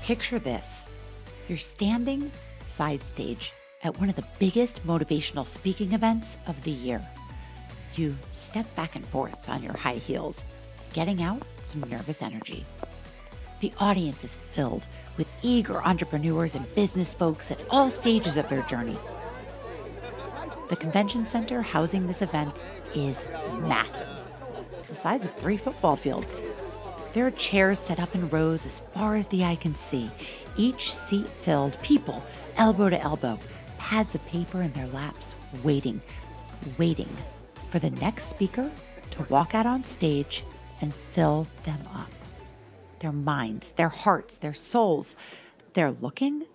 Picture this. You're standing side stage at one of the biggest motivational speaking events of the year. You step back and forth on your high heels, getting out some nervous energy. The audience is filled with eager entrepreneurs and business folks at all stages of their journey. The convention center housing this event is massive, the size of 3 football fields. There are chairs set up in rows as far as the eye can see, each seat filled, people elbow to elbow, pads of paper in their laps, waiting for the next speaker to walk out on stage and fill them up. Their minds, their hearts, their souls, they're looking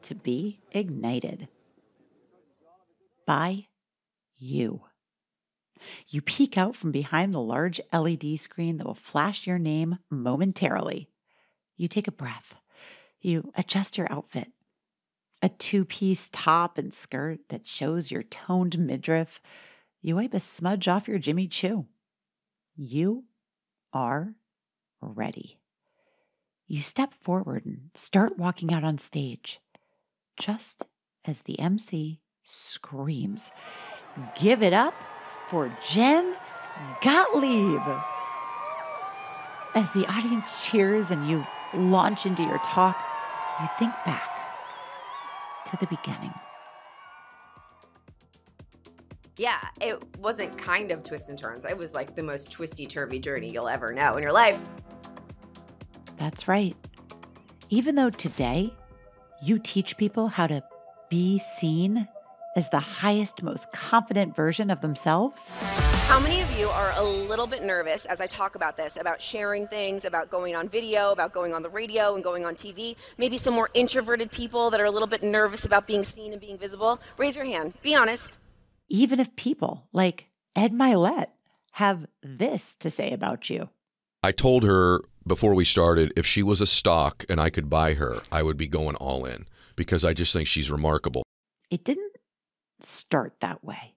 to be ignited by you. You peek out from behind the large LED screen that will flash your name momentarily. You take a breath. You adjust your outfit. A 2-piece top and skirt that shows your toned midriff. You wipe a smudge off your Jimmy Choo. You are ready. You step forward and start walking out on stage, just as the MC screams, "Give it up for Jen Gottlieb!" As the audience cheers and you launch into your talk, you think back to the beginning. Yeah, it wasn't kind of twists and turns. It was like the most twisty-turvy journey you'll ever know in your life. That's right. Even though today you teach people how to be seen as the highest, most confident version of themselves. How many of you are a little bit nervous as I talk about this, about sharing things, about going on video, about going on the radio and going on TV? Maybe some more introverted people that are a little bit nervous about being seen and being visible? Raise your hand. Be honest. Even if people like Ed Milet have this to say about you. I told her before we started, if she was a stock and I could buy her, I would be going all in because I just think she's remarkable. It didn't start that way.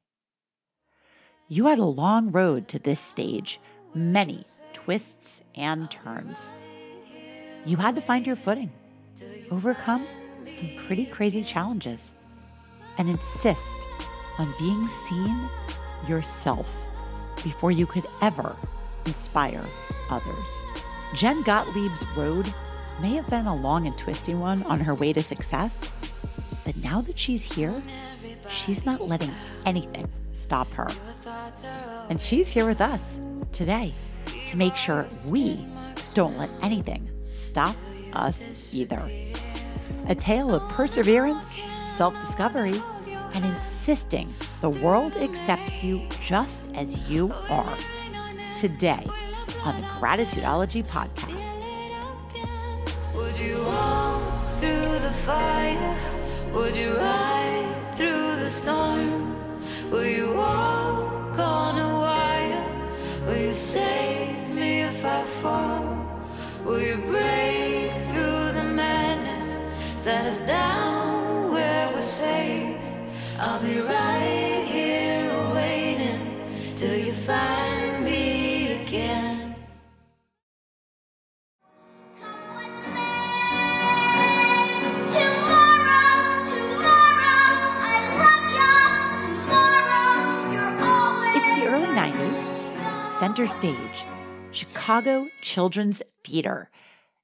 You had a long road to this stage, many twists and turns. You had to find your footing, overcome some pretty crazy challenges, and insist on being seen yourself before you could ever inspire others. Jen Gottlieb's road may have been a long and twisty one on her way to success, but now that she's here, she's not letting anything stop her. And she's here with us today to make sure we don't let anything stop us either. A tale of perseverance, self-discovery, and insisting the world accepts you just as you are. Today on the Gratitudeology Podcast. Would you walk through the fire? Would you ride through the storm? Will you walk on a wire? Will you save me if I fall? Will you break through the madness? Set us down where we're safe. I'll be right here waiting till you find me again. It's the early 90s, center stage, Chicago Children's Theater,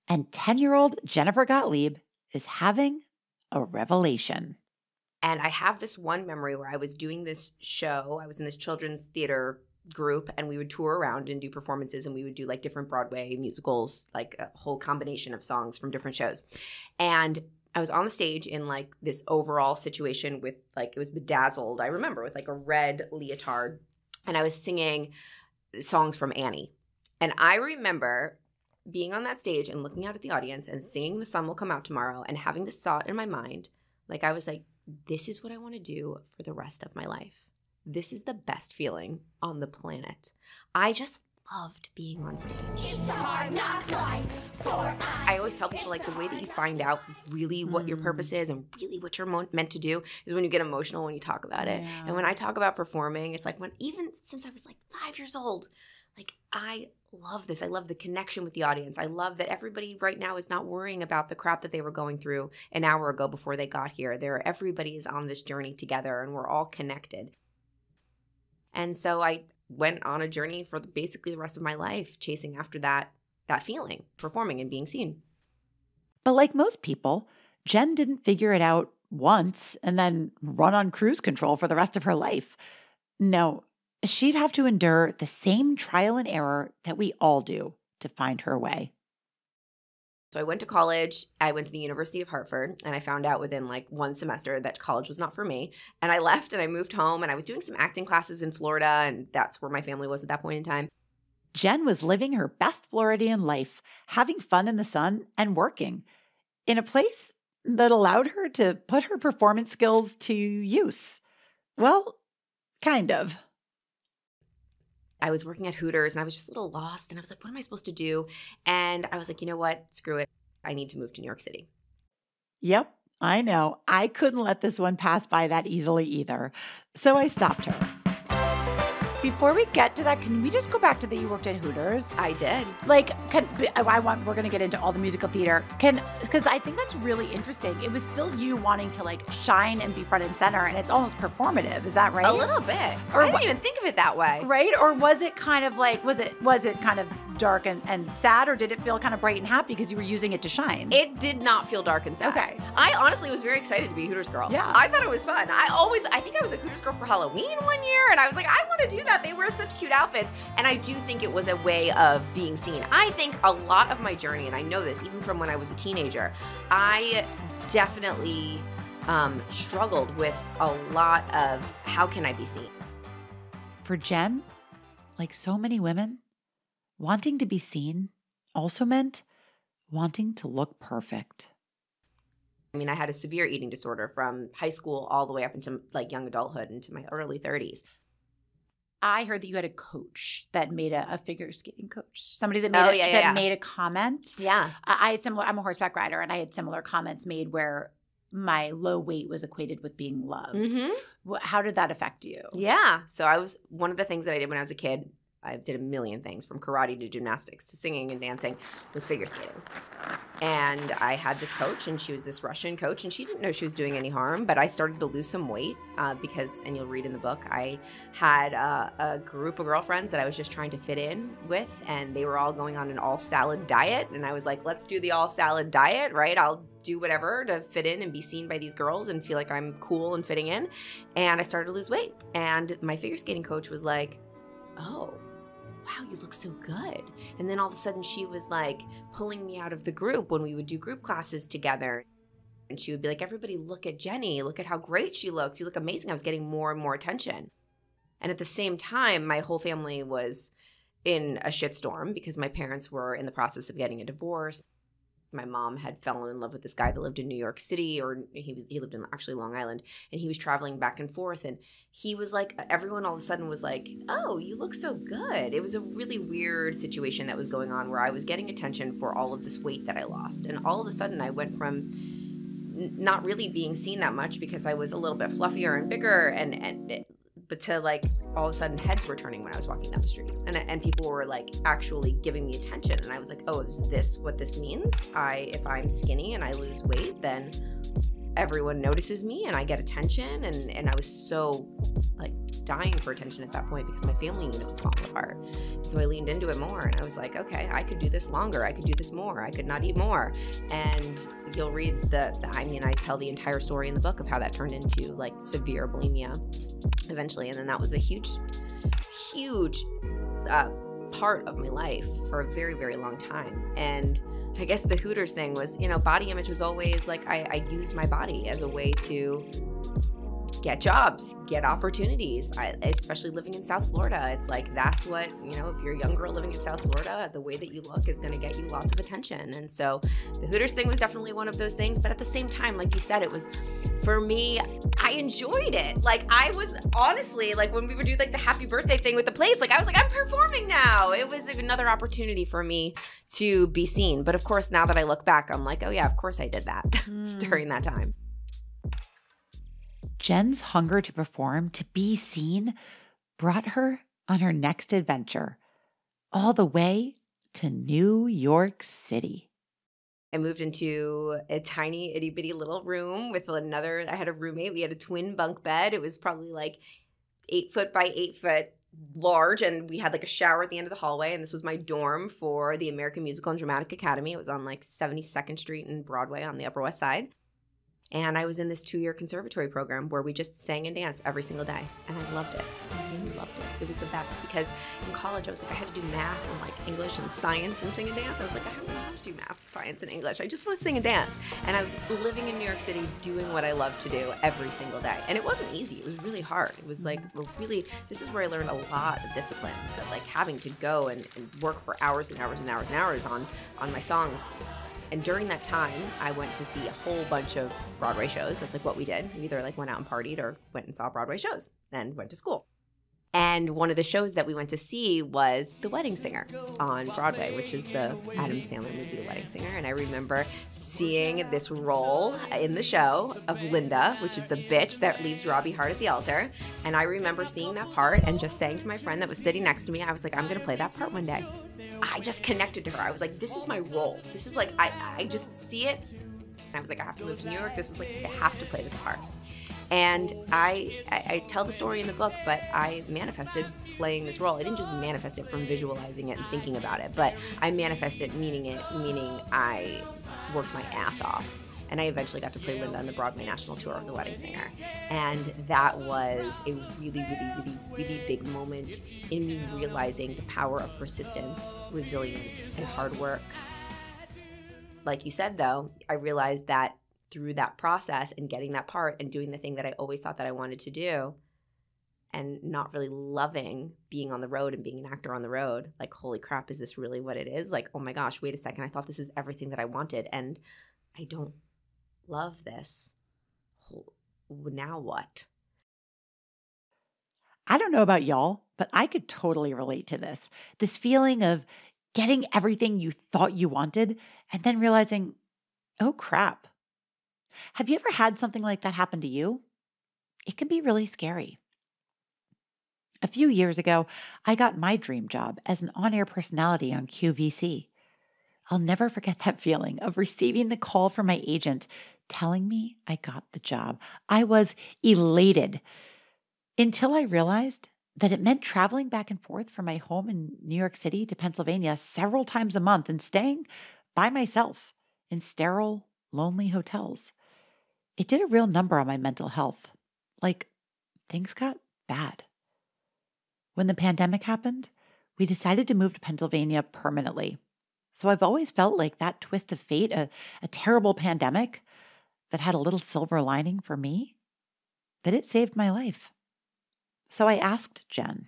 and 10-year-old Jennifer Gottlieb is having a revelation. And I have this one memory where I was doing this show. I was in this children's theater group, and we would tour around and do performances, and we would do like different Broadway musicals, like a whole combination of songs from different shows. And I was on the stage in like this overall situation with like, it was bedazzled, I remember, with like a red leotard. And I was singing songs from Annie. And I remember being on that stage and looking out at the audience and singing The Sun Will Come Out Tomorrow and having this thought in my mind. Like I was like, this is what I want to do for the rest of my life. This is the best feeling on the planet. I just loved being on stage. It's a hard knock life for us. I always tell people like the way that you find out really what your purpose is and really what you're meant to do is when you get emotional when you talk about it. Yeah. And when I talk about performing, it's like when even since I was like 5 years old, like, I love this. I love the connection with the audience. I love that everybody right now is not worrying about the crap that they were going through an hour ago before they got here. Everybody is on this journey together, and we're all connected. And so I went on a journey for basically the rest of my life, chasing after that feeling, performing and being seen. But like most people, Jen didn't figure it out once and then run on cruise control for the rest of her life. No, she'd have to endure the same trial and error that we all do to find her way. So I went to college. I went to the University of Hartford, and I found out within like one semester that college was not for me. And I left and I moved home, and I was doing some acting classes in Florida, and that's where my family was at that point in time. Jen was living her best Floridian life, having fun in the sun and working in a place that allowed her to put her performance skills to use. Well, kind of. I was working at Hooters, and I was just a little lost, and I was like, what am I supposed to do? And I was like, you know what? Screw it. I need to move to New York City. Yep, I know. I couldn't let this one pass by that easily either. So I stopped her. Before we get to that, can we just go back to that you worked at Hooters? I did. Like, we're going to get into all the musical theater. Because I think that's really interesting. It was still you wanting to like shine and be front and center, and it's almost performative. Is that right? A little bit. Or I didn't even think of it that way. Right? Or was it kind of like, was it kind of dark and sad, or did it feel kind of bright and happy because you were using it to shine? It did not feel dark and sad. Okay. I honestly was very excited to be a Hooters girl. Yeah. I thought it was fun. I think I was a Hooters girl for Halloween one year, and I was like, I want to do that. They wear such cute outfits. And I do think it was a way of being seen. I think a lot of my journey, and I know this even from when I was a teenager, I definitely struggled with a lot of how can I be seen? For Jen, like so many women, wanting to be seen also meant wanting to look perfect. I mean, I had a severe eating disorder from high school all the way up into like young adulthood into my early 30s. I heard that you had a coach that made a figure skating coach, somebody that made made a comment. Yeah, I had similar. I'm a horseback rider, and I had similar comments made where my low weight was equated with being loved. Mm-hmm. How did that affect you? Yeah, so I was one of the things that I did when I was a kid. I did a million things from karate to gymnastics to singing and dancing, was figure skating. And I had this coach, and she was this Russian coach, and she didn't know she was doing any harm, but I started to lose some weight because, and you'll read in the book, I had a group of girlfriends that I was just trying to fit in with, and they were all going on an all-salad diet, and I was like, let's do the all-salad diet, right? I'll do whatever to fit in and be seen by these girls and feel like I'm cool and fitting in. And I started to lose weight, and my figure skating coach was like, oh, wow, you look so good. And then all of a sudden she was like pulling me out of the group when we would do group classes together. And she would be like, everybody look at Jenny. Look at how great she looks. You look amazing. I was getting more and more attention. And at the same time, my whole family was in a shitstorm because my parents were in the process of getting a divorce. My mom had fallen in love with this guy that lived in New York City, or he lived in actually Long Island, and he was traveling back and forth. And he was like, everyone all of a sudden was like, oh, you look so good. It was a really weird situation that was going on where I was getting attention for all of this weight that I lost. And all of a sudden I went from not really being seen that much because I was a little bit fluffier and bigger but to like all of a sudden heads were turning when I was walking down the street, and people were like actually giving me attention, and I was like, oh, is this what this means? If I'm skinny and I lose weight, then everyone notices me and I get attention, and I was so like dying for attention at that point because my family unit was falling apart. So I leaned into it more, and I was like, okay, I could do this longer, I could do this more, I could not eat more. And you'll read I tell the entire story in the book of how that turned into like severe bulimia eventually, and then that was a huge part of my life for a very, very long time. And I guess the Hooters thing was, body image was always like I used my body as a way to get jobs, get opportunities, especially living in South Florida. It's like that's what, if you're a young girl living in South Florida, the way that you look is going to get you lots of attention. And so the Hooters thing was definitely one of those things. But at the same time, like you said, it was, for me, I enjoyed it. Like I was honestly, like when we would do like the happy birthday thing with the plates, like I was like, I'm performing now. It was another opportunity for me to be seen. But of course, now that I look back, I'm like, oh yeah, of course I did that during that time. Jen's hunger to perform, to be seen, brought her on her next adventure, all the way to New York City. I moved into a tiny itty bitty little room with I had a roommate. We had a twin bunk bed. It was probably like 8 foot by 8 foot large. And we had like a shower at the end of the hallway. And this was my dorm for the American Musical and Dramatic Academy. It was on like 72nd Street and Broadway on the Upper West Side. And I was in this 2-year conservatory program where we just sang and danced every single day. And I loved it. I really loved it. It was the best because in college I was like, I had to do math and like English and science and sing and dance. I was like, I don't want to do math, science, and English. I just want to sing and dance. And I was living in New York City doing what I love to do every single day. And it wasn't easy. It was really hard. It was like this is where I learned a lot of discipline. But like having to go and work for hours and hours and hours and hours on my songs. And during that time, I went to see a whole bunch of Broadway shows. That's like what we did. We either like went out and partied or went and saw Broadway shows and went to school. And one of the shows that we went to see was The Wedding Singer on Broadway, which is the Adam Sandler movie, The Wedding Singer. And I remember seeing this role in the show of Linda, which is the bitch that leaves Robbie Hart at the altar. And I remember seeing that part and just saying to my friend that was sitting next to me, I was like, I'm going to play that part one day. I just connected to her. I was like, this is my role. This is like, I just see it. And I was like, I have to move to New York. This is like, I have to play this part. And I tell the story in the book, but I manifested playing this role. I didn't just manifest it from visualizing it and thinking about it, but I manifested meaning I worked my ass off. And I eventually got to play Linda on the Broadway National Tour of The Wedding Singer. And that was a really, really, really, really big moment in me realizing the power of persistence, resilience, and hard work. Like you said, though, I realized that through that process and getting that part and doing the thing that I always thought that I wanted to do and not really loving being on the road and being an actor on the road, like, holy crap, is this really what it is? Like, oh my gosh, wait a second. I thought this is everything that I wanted and I don't love this. Now what? I don't know about y'all, but I could totally relate to this. This feeling of getting everything you thought you wanted and then realizing, oh crap. Have you ever had something like that happen to you? It can be really scary. A few years ago, I got my dream job as an on-air personality on QVC. I'll never forget that feeling of receiving the call from my agent telling me I got the job. I was elated until I realized that it meant traveling back and forth from my home in New York City to Pennsylvania several times a month and staying by myself in sterile, lonely hotels. It did a real number on my mental health. Like, things got bad. When the pandemic happened, we decided to move to Pennsylvania permanently. So I've always felt like that twist of fate, a terrible pandemic that had a little silver lining for me, that it saved my life. So I asked Jen.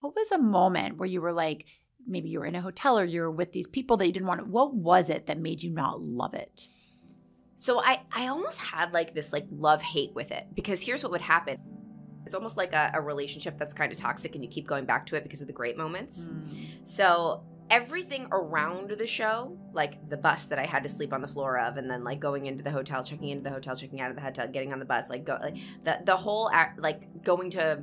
What was a moment where you were like, maybe you were in a hotel or you were with these people that you didn't want to, what was it that made you not love it? So I almost had like this like love-hate with it because here's what would happen. It's almost like a relationship that's kind of toxic and you keep going back to it because of the great moments. So everything around the show, like the bus that I had to sleep on the floor of, and then like going into the hotel, checking into the hotel, checking out of the hotel, getting on the bus, like the whole act, like going to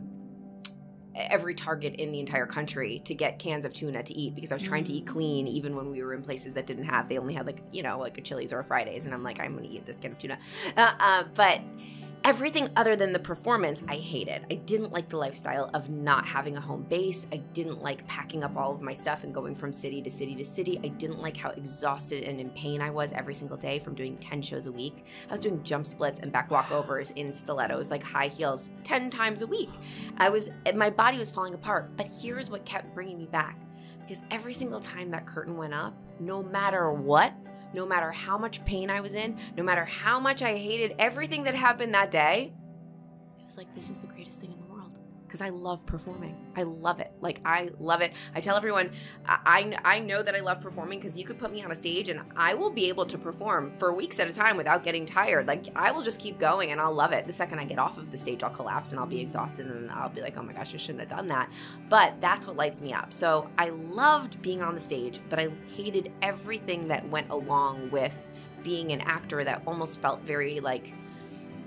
every Target in the entire country to get cans of tuna to eat because I was trying to eat clean even when we were in places that didn't have, they only had like, you know, like a Chili's or a Fridays, and I'm like, I'm going to eat this can of tuna. But everything other than the performance, I hated. I didn't like the lifestyle of not having a home base. I didn't like packing up all of my stuff and going from city to city to city. I didn't like how exhausted and in pain I was every single day from doing 10 shows a week. I was doing jump splits and back walkovers in stilettos, like high heels, 10 times a week. My body was falling apart, but here's what kept bringing me back. Because every single time that curtain went up, no matter what, no matter how much pain I was in, no matter how much I hated everything that happened that day, it was like, this is the greatest thing in the world. Because I love performing. I love it. Like, I love it. I tell everyone, I know that I love performing because you could put me on a stage and I will be able to perform for weeks at a time without getting tired. Like, I will just keep going and I'll love it. The second I get off of the stage, I'll collapse and I'll be exhausted and I'll be like, oh my gosh, I shouldn't have done that. But that's what lights me up. So I loved being on the stage, but I hated everything that went along with being an actor that almost felt very like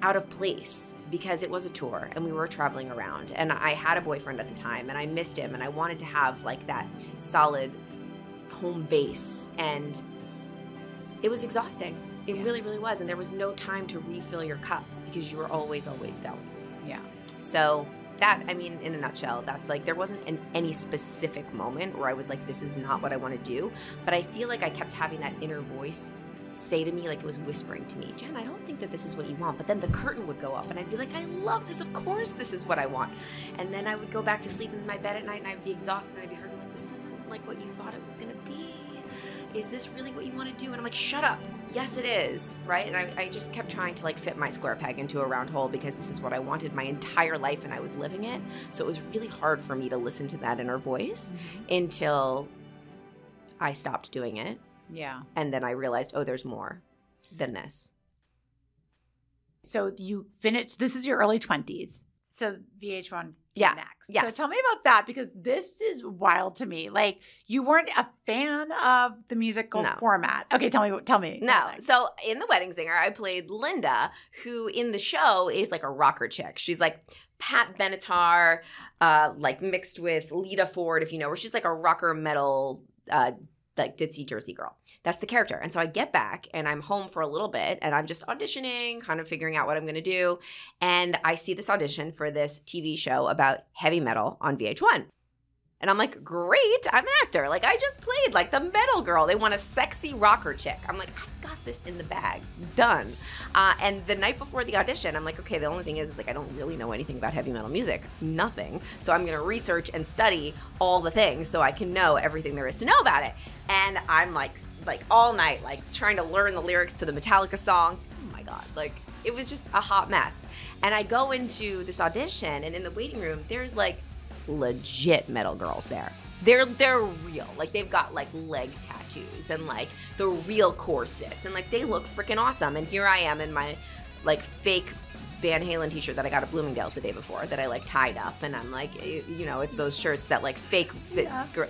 out of place because it was a tour and we were traveling around, and I had a boyfriend at the time and I missed him and I wanted to have like that solid home base, and it was exhausting. It really, really was. And there was no time to refill your cup because you were always going. Yeah. So that, I mean, in a nutshell, that's like, there wasn't any specific moment where I was like, this is not what I want to do. But I feel like I kept having that inner voice say to me, like it was whispering to me, Jen, I don't think that this is what you want. But then the curtain would go up and I'd be like, I love this. Of course this is what I want. And then I would go back to sleep in my bed at night and I'd be exhausted and I'd be hurting like, this isn't like what you thought it was going to be. Is this really what you want to do? And I'm like, shut up. Yes, it is. Right? And I just kept trying to like fit my square peg into a round hole because this is what I wanted my entire life and I was living it. So it was really hard for me to listen to that inner voice until I stopped doing it. Yeah. And then I realized, oh, there's more than this. So you finished, this is your early 20s. So VH1 Yeah. next. Yes. So tell me about that, because this is wild to me. Like, you weren't a fan of the musical format. Okay, tell me. No. So in The Wedding Singer, I played Linda, who in the show is like a rocker chick. She's like Pat Benatar, like mixed with Lita Ford, if you know her. She's like a rocker metal like ditzy Jersey girl. That's the character. And so I get back and I'm home for a little bit and I'm just auditioning, kind of figuring out what I'm going to do. And I see this audition for this TV show about heavy metal on VH1. And I'm like, great, I'm an actor. Like, I just played like the metal girl. They want a sexy rocker chick. I'm like, I got this in the bag. Done. And the night before the audition, I'm like, okay, the only thing is like, I don't really know anything about heavy metal music. Nothing. So I'm going to research and study all the things so I can know everything there is to know about it. And I'm like all night, like trying to learn the lyrics to the Metallica songs. Oh my God. Like, it was just a hot mess. And I go into this audition, and in the waiting room, there's like legit metal girls there. They're real. Like, they've got like leg tattoos and like the real corsets, and like they look freaking awesome. And here I am in my like fake Van Halen t-shirt that I got at Bloomingdale's the day before that I like tied up, and I'm like, you know, it's those shirts that like fake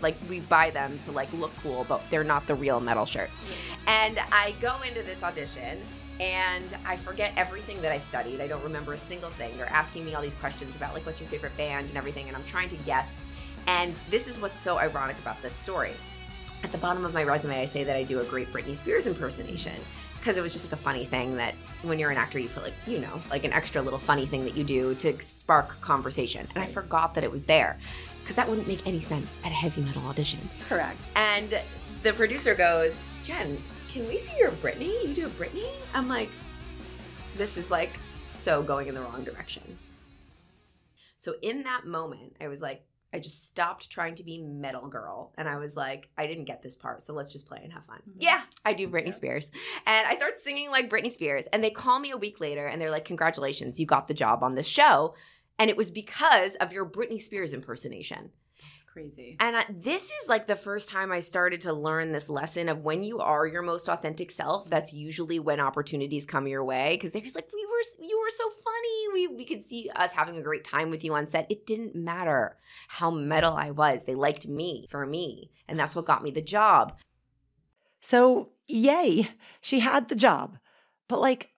like we buy them to like look cool, but they're not the real metal shirt. And I go into this audition and I forget everything that I studied. I don't remember a single thing. They're asking me all these questions about like, what's your favorite band and everything, and I'm trying to guess. And this is what's so ironic about this story. At the bottom of my resume, I say that I do a great Britney Spears impersonation, because it was just like a funny thing that when you're an actor, you put like, you know, like an extra little funny thing that you do to spark conversation. And I forgot that it was there, because that wouldn't make any sense at a heavy metal audition. Correct. And the producer goes, Jen, can we see your Britney? You do a Britney? I'm like, this is like so going in the wrong direction. So in that moment, I was like, I just stopped trying to be metal girl. And I was like, I didn't get this part, so let's just play and have fun. Yeah, I do Britney Spears. And I start singing like Britney Spears. And they call me a week later and they're like, congratulations, you got the job on this show. And it was because of your Britney Spears impersonation. That's crazy. And this is like the first time I started to learn this lesson of when you are your most authentic self, that's usually when opportunities come your way. Because they're just like, you were so funny. We could see us having a great time with you on set. It didn't matter how metal I was. They liked me for me. And that's what got me the job. So, yay, she had the job. But like,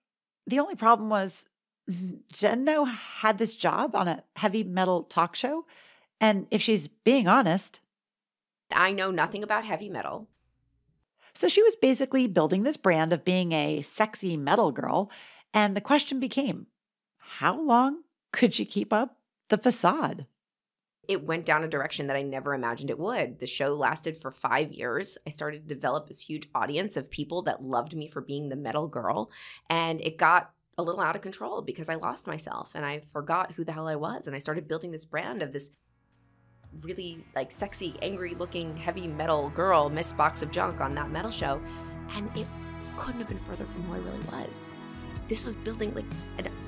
the only problem was Jen now had this job on a heavy metal talk show. And if she's being honest, I know nothing about heavy metal. So she was basically building this brand of being a sexy metal girl. And the question became, how long could she keep up the facade? It went down a direction that I never imagined it would. The show lasted for 5 years. I started to develop this huge audience of people that loved me for being the metal girl. And it got a little out of control because I lost myself and I forgot who the hell I was. And I started building this brand of this really like sexy, angry looking heavy metal girl, Miss Box of Junk on that metal show. And it couldn't have been further from who I really was. This was building like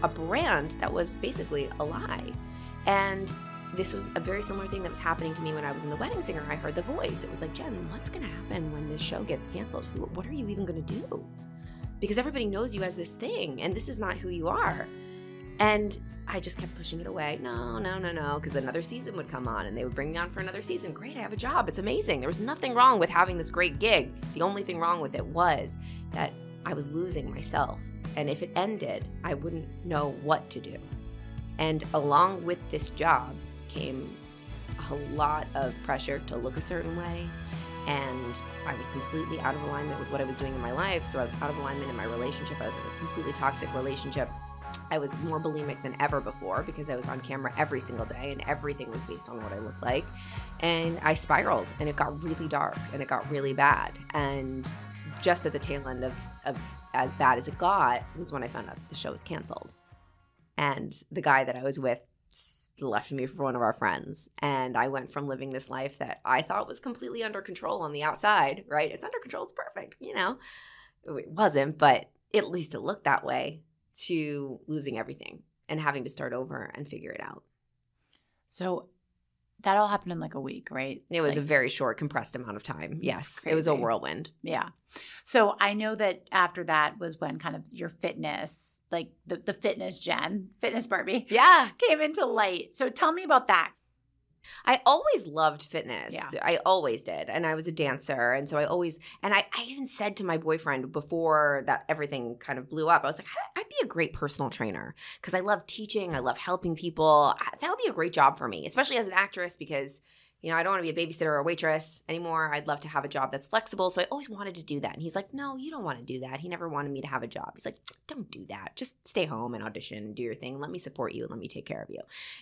a brand that was basically a lie. And this was a very similar thing that was happening to me when I was in The Wedding Singer. I heard the voice. It was like, Jen, what's going to happen when this show gets canceled? What are you even going to do? Because everybody knows you as this thing, and this is not who you are. And I just kept pushing it away. No, because another season would come on, and they would bring me on for another season. Great, I have a job. It's amazing. There was nothing wrong with having this great gig. The only thing wrong with it was that I was losing myself. And if it ended, I wouldn't know what to do. And along with this job came a lot of pressure to look a certain way. And I was completely out of alignment with what I was doing in my life. So I was out of alignment in my relationship. I was in a completely toxic relationship. I was more bulimic than ever before because I was on camera every single day and everything was based on what I looked like. And I spiraled and it got really dark and it got really bad. And just at the tail end of as bad as it got was when I found out the show was canceled. And the guy that I was with left me for one of our friends. And I went from living this life that I thought was completely under control on the outside, right? It's under control, it's perfect, you know. It wasn't, but at least it looked that way, to losing everything and having to start over and figure it out. So that all happened in like a week, right? It was a very short, compressed amount of time. Yes, it was a whirlwind. Yeah. So I know that after that was when kind of your fitness, like the fitness Barbie, came into light. So tell me about that. I always loved fitness. Yeah. I always did. And I was a dancer. And so I even said to my boyfriend before that everything kind of blew up, I was like, I'd be a great personal trainer because I love teaching. I love helping people. That would be a great job for me, especially as an actress because, you know, I don't want to be a babysitter or a waitress anymore. I'd love to have a job that's flexible. So I always wanted to do that. And he's like, no, you don't want to do that. He never wanted me to have a job. He's like, don't do that. Just stay home and audition and do your thing. Let me support you and let me take care of you.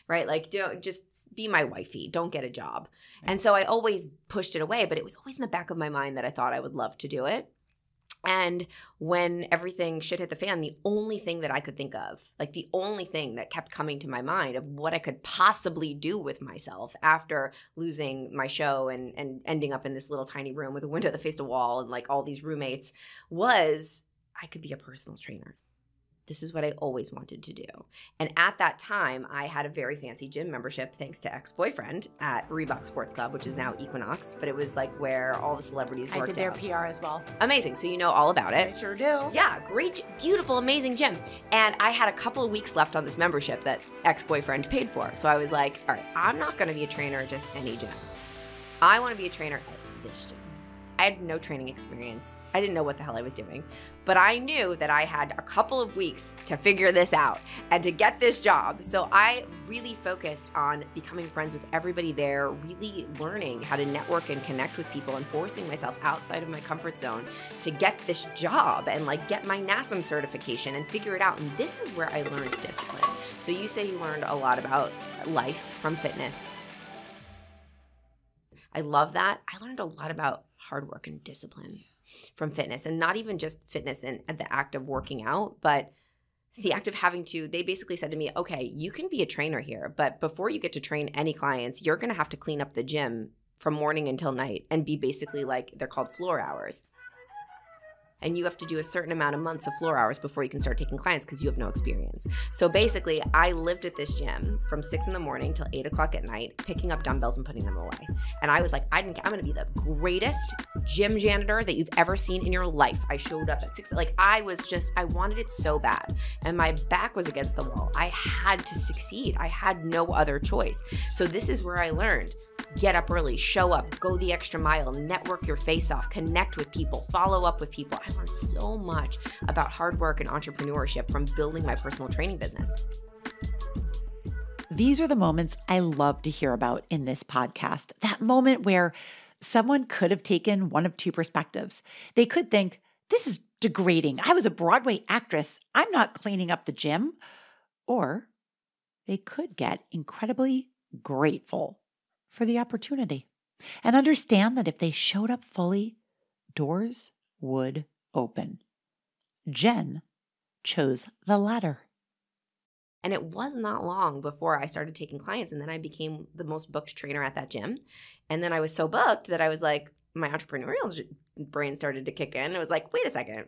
Right? Like, don't just be my wifey. Don't get a job. Right. And so I always pushed it away, but it was always in the back of my mind that I thought I would love to do it. And when everything shit hit the fan, the only thing that I could think of, like the only thing that kept coming to my mind of what I could possibly do with myself after losing my show and ending up in this little tiny room with a window that faced a wall and like all these roommates was I could be a personal trainer. This is what I always wanted to do. And at that time, I had a very fancy gym membership thanks to ex-boyfriend at Reebok Sports Club, which is now Equinox. But it was like where all the celebrities worked out. I did their PR as well. Amazing. So you know all about it. I sure do. Yeah, great, beautiful, amazing gym. And I had a couple of weeks left on this membership that ex-boyfriend paid for. So I was like, all right, I'm not going to be a trainer at just any gym. I want to be a trainer at this gym. I had no training experience. I didn't know what the hell I was doing. But I knew that I had a couple of weeks to figure this out and to get this job. So I really focused on becoming friends with everybody there, really learning how to network and connect with people and forcing myself outside of my comfort zone to get this job and like get my NASM certification and figure it out. And this is where I learned discipline. So you say you learned a lot about life from fitness. I love that. I learned a lot about hard work and discipline from fitness, and not even just fitness and the act of working out, but the act of having to, they basically said to me, okay, you can be a trainer here, but before you get to train any clients, you're going to have to clean up the gym from morning until night and be basically like, they're called floor hours. And you have to do a certain amount of months of floor hours before you can start taking clients because you have no experience. So basically, I lived at this gym from 6 a.m. till 8 o'clock at night, picking up dumbbells and putting them away. And I was like, I'm going to be the greatest gym janitor that you've ever seen in your life. I showed up at 6, like I wanted it so bad. And my back was against the wall. I had to succeed. I had no other choice. So this is where I learned. Get up early, show up, go the extra mile, network your face off, connect with people, follow up with people. I learned so much about hard work and entrepreneurship from building my personal training business. These are the moments I love to hear about in this podcast. That moment where someone could have taken one of two perspectives. They could think, this is degrading. I was a Broadway actress. I'm not cleaning up the gym. Or they could get incredibly grateful for the opportunity and understand that if they showed up fully, doors would open. Jen chose the latter. And it was not long before I started taking clients, and then I became the most booked trainer at that gym. And then I was so booked that I was like, my entrepreneurial brain started to kick in. It was like, wait a second.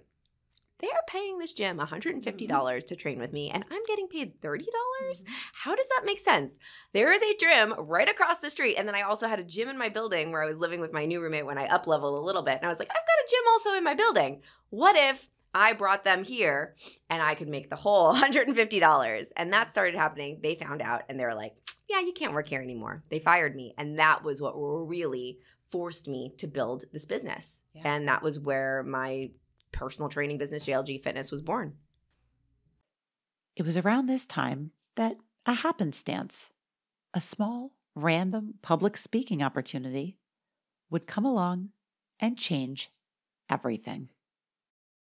They are paying this gym $150 to train with me, and I'm getting paid $30? How does that make sense? There is a gym right across the street, and then I also had a gym in my building where I was living with my new roommate when I up-leveled a little bit, and I was like, I've got a gym also in my building. What if I brought them here and I could make the whole $150? And that started happening. They found out, and they were like, yeah, you can't work here anymore. They fired me, and that was what really forced me to build this business, and that was where my personal training business, JLG Fitness, was born. It was around this time that a happenstance, a small, random public speaking opportunity, would come along and change everything.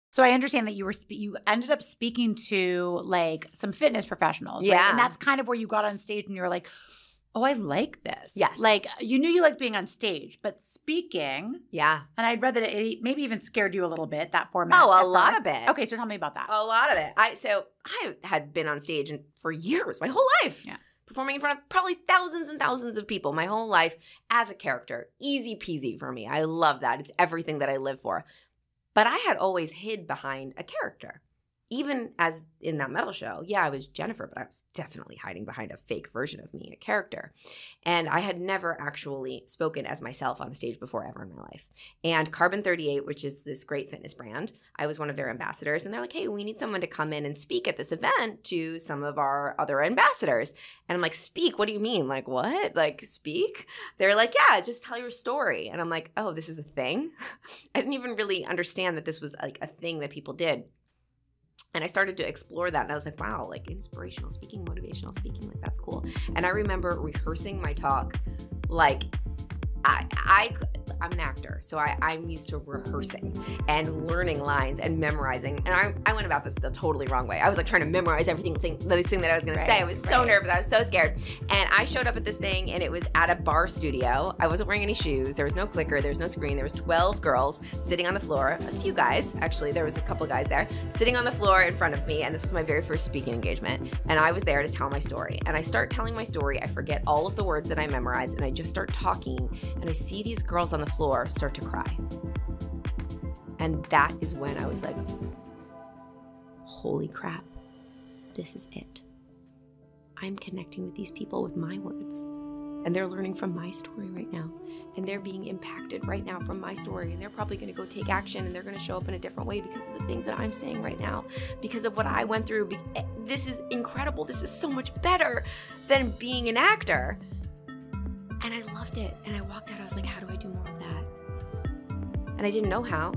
So I understand that you ended up speaking to like some fitness professionals, right? And that's kind of where you got on stage and you were like, oh, I like this. Yes. Like you knew you liked being on stage, but speaking. Yeah. And I'd read that it maybe even scared you a little bit, that format. Oh, a lot of it. Okay, so tell me about that. A lot of it. I had been on stage for years, my whole life. Yeah. Performing in front of probably thousands and thousands of people my whole life as a character. Easy peasy for me. I love that. It's everything that I live for. But I had always hid behind a character. Even as in that metal show, I was Jennifer, but I was definitely hiding behind a fake version of me, a character. And I had never actually spoken as myself on a stage before ever in my life. And Carbon 38, which is this great fitness brand, I was one of their ambassadors. And they're like, hey, we need someone to come in and speak at this event to some of our other ambassadors. And I'm like, speak? What do you mean? Like, what? Like, speak? They're like, yeah, just tell your story. And I'm like, oh, this is a thing? I didn't even really understand that this was like a thing that people did. And I started to explore that, and I was like, wow, like inspirational speaking, motivational speaking, like that's cool. And I remember rehearsing my talk like I'm an actor, so I'm used to rehearsing and learning lines and memorizing. And I went about this the totally wrong way. I was like trying to memorize the thing that I was going to say. I was so nervous. I was so scared. And I showed up at this thing, and it was at a bar studio. I wasn't wearing any shoes. There was no clicker. There was no screen. There was 12 girls sitting on the floor. A few guys, actually. There was a couple guys there sitting on the floor in front of me. And this was my very first speaking engagement. And I was there to tell my story. And I start telling my story. I forget all of the words that I memorized, and I just start talking. And I see these girls on the floor start to cry. And that is when I was like, holy crap, this is it. I'm connecting with these people with my words. And they're learning from my story right now. And they're being impacted right now from my story. And they're probably going to go take action, and they're going to show up in a different way because of the things that I'm saying right now, because of what I went through. This is incredible. This is so much better than being an actor. And I loved it. And I walked out, I was like, how do I do more of that? And I didn't know how.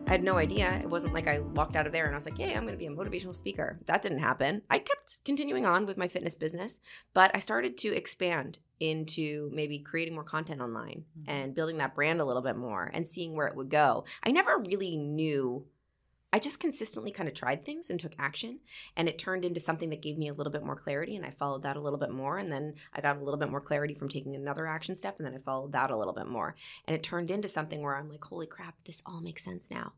I had no idea. It wasn't like I walked out of there and I was like, hey, I'm going to be a motivational speaker. That didn't happen. I kept continuing on with my fitness business, but I started to expand into maybe creating more content online and building that brand a little bit more and seeing where it would go. I never really knew. I just consistently kind of tried things and took action, and it turned into something that gave me a little bit more clarity, and I followed that a little bit more, and then I got a little bit more clarity from taking another action step, and then I followed that a little bit more, and it turned into something where I'm like, holy crap, this all makes sense now.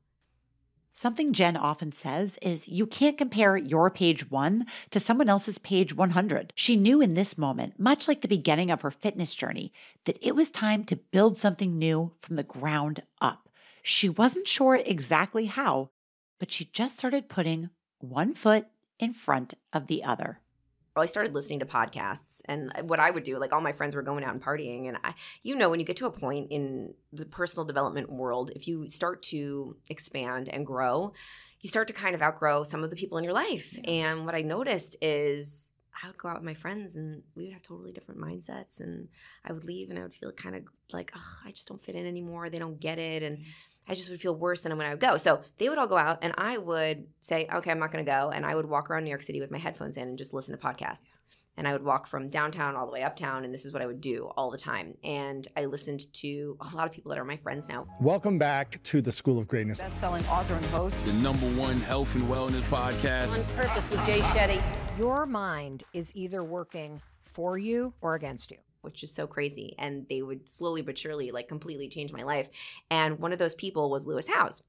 Something Jen often says is you can't compare your page 1 to someone else's page 100. She knew in this moment, much like the beginning of her fitness journey, that it was time to build something new from the ground up. She wasn't sure exactly how, but she just started putting one foot in front of the other. I started listening to podcasts, and what I would do, like all my friends were going out and partying, and when you get to a point in the personal development world, if you start to expand and grow, you start to kind of outgrow some of the people in your life. Yeah. And what I noticed is I would go out with my friends, and we would have totally different mindsets, and I would leave, and I would feel kind of like, oh, I just don't fit in anymore. They don't get it, and I just would feel worse than when I would go. So they would all go out, and I would say, okay, I'm not going to go. And I would walk around New York City with my headphones in and just listen to podcasts. And I would walk from downtown all the way uptown, and this is what I would do all the time. And I listened to a lot of people that are my friends now. Welcome back to the School of Greatness. Best-selling author and host. The #1 health and wellness podcast. On Purpose with Jay Shetty. Your mind is either working for you or against you, which is so crazy. And they would slowly but surely like completely change my life. And one of those people was Lewis Howes.